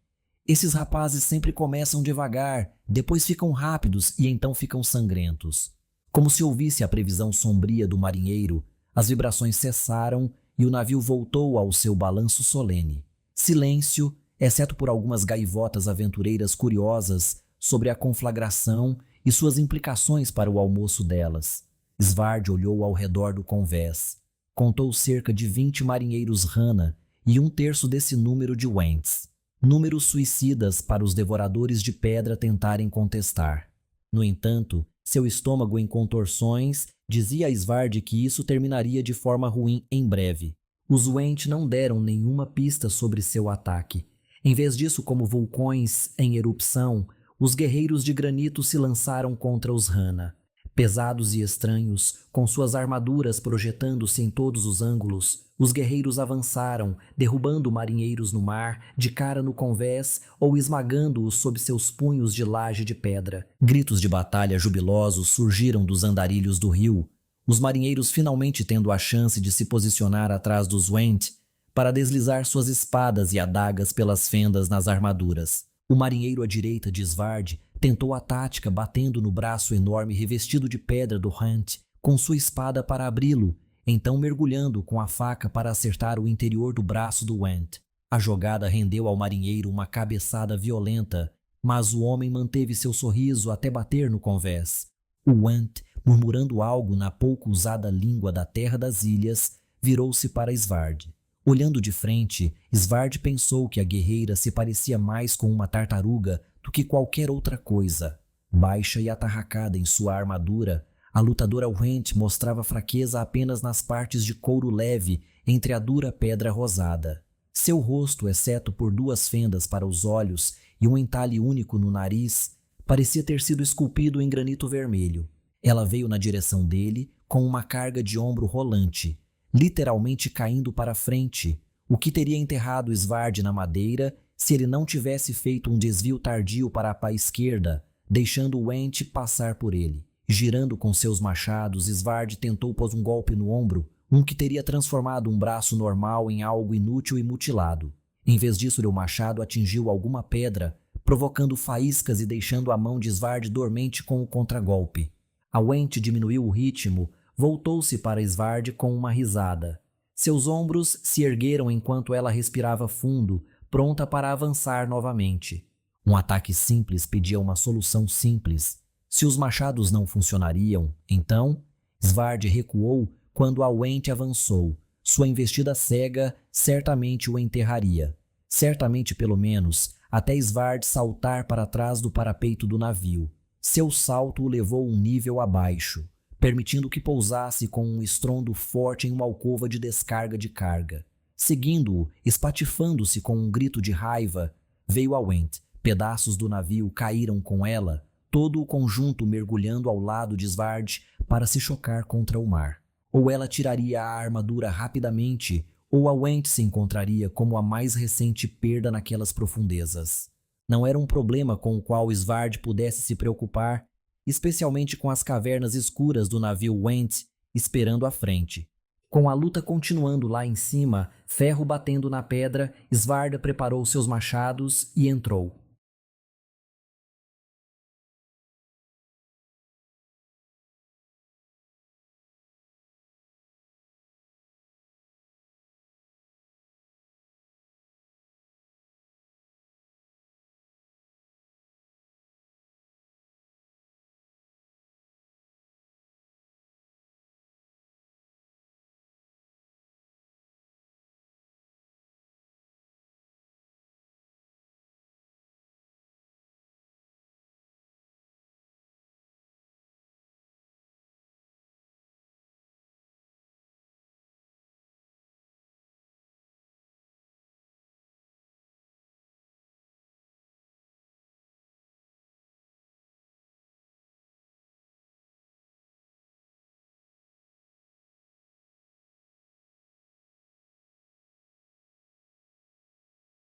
"Esses rapazes sempre começam devagar, depois ficam rápidos e então ficam sangrentos." Como se ouvisse a previsão sombria do marinheiro, as vibrações cessaram e o navio voltou ao seu balanço solene. Silêncio, exceto por algumas gaivotas aventureiras curiosas sobre a conflagração e suas implicações para o almoço delas. Svard olhou ao redor do convés. Contou cerca de 20 marinheiros Hana e 1/3 desse número de Wents. Números suicidas para os devoradores de pedra tentarem contestar. No entanto, seu estômago em contorções dizia a Svard que isso terminaria de forma ruim em breve. Os Went não deram nenhuma pista sobre seu ataque. Em vez disso, como vulcões em erupção, os guerreiros de granito se lançaram contra os Hana. Pesados e estranhos, com suas armaduras projetando-se em todos os ângulos, os guerreiros avançaram, derrubando marinheiros no mar, de cara no convés ou esmagando-os sob seus punhos de laje de pedra. Gritos de batalha jubilosos surgiram dos andarilhos do rio, os marinheiros finalmente tendo a chance de se posicionar atrás dos Went para deslizar suas espadas e adagas pelas fendas nas armaduras. O marinheiro à direita de Svard tentou a tática batendo no braço enorme revestido de pedra do Hunt, com sua espada para abri-lo, então mergulhando com a faca para acertar o interior do braço do Went. A jogada rendeu ao marinheiro uma cabeçada violenta, mas o homem manteve seu sorriso até bater no convés. O Went, murmurando algo na pouco usada língua da terra das ilhas, virou-se para Svard. Olhando de frente, Svard pensou que a guerreira se parecia mais com uma tartaruga do que qualquer outra coisa. Baixa e atarracada em sua armadura, a lutadora Went mostrava fraqueza apenas nas partes de couro leve entre a dura pedra rosada. Seu rosto, exceto por 2 fendas para os olhos e um entalhe único no nariz, parecia ter sido esculpido em granito vermelho. Ela veio na direção dele com uma carga de ombro rolante, literalmente caindo para frente, o que teria enterrado Svard na madeira se ele não tivesse feito um desvio tardio para a esquerda, deixando Went passar por ele. Girando com seus machados, Svard tentou pôr um golpe no ombro, um que teria transformado um braço normal em algo inútil e mutilado. Em vez disso, o machado atingiu alguma pedra, provocando faíscas e deixando a mão de Svard dormente com o contragolpe. A Went diminuiu o ritmo, voltou-se para Svard com uma risada. Seus ombros se ergueram enquanto ela respirava fundo, pronta para avançar novamente. Um ataque simples pedia uma solução simples. Se os machados não funcionariam, então, Svard recuou quando a Went avançou. Sua investida cega certamente o enterraria. Certamente, pelo menos, até Svard saltar para trás do parapeito do navio. Seu salto o levou um nível abaixo, permitindo que pousasse com um estrondo forte em uma alcova de descarga de carga. Seguindo-o, espatifando-se com um grito de raiva, veio a Went. Pedaços do navio caíram com ela, todo o conjunto mergulhando ao lado de Svard para se chocar contra o mar. Ou ela tiraria a armadura rapidamente, ou a Went se encontraria como a mais recente perda naquelas profundezas. Não era um problema com o qual Svard pudesse se preocupar, especialmente com as cavernas escuras do navio Went esperando à frente. Com a luta continuando lá em cima, ferro batendo na pedra, Svard preparou seus machados e entrou.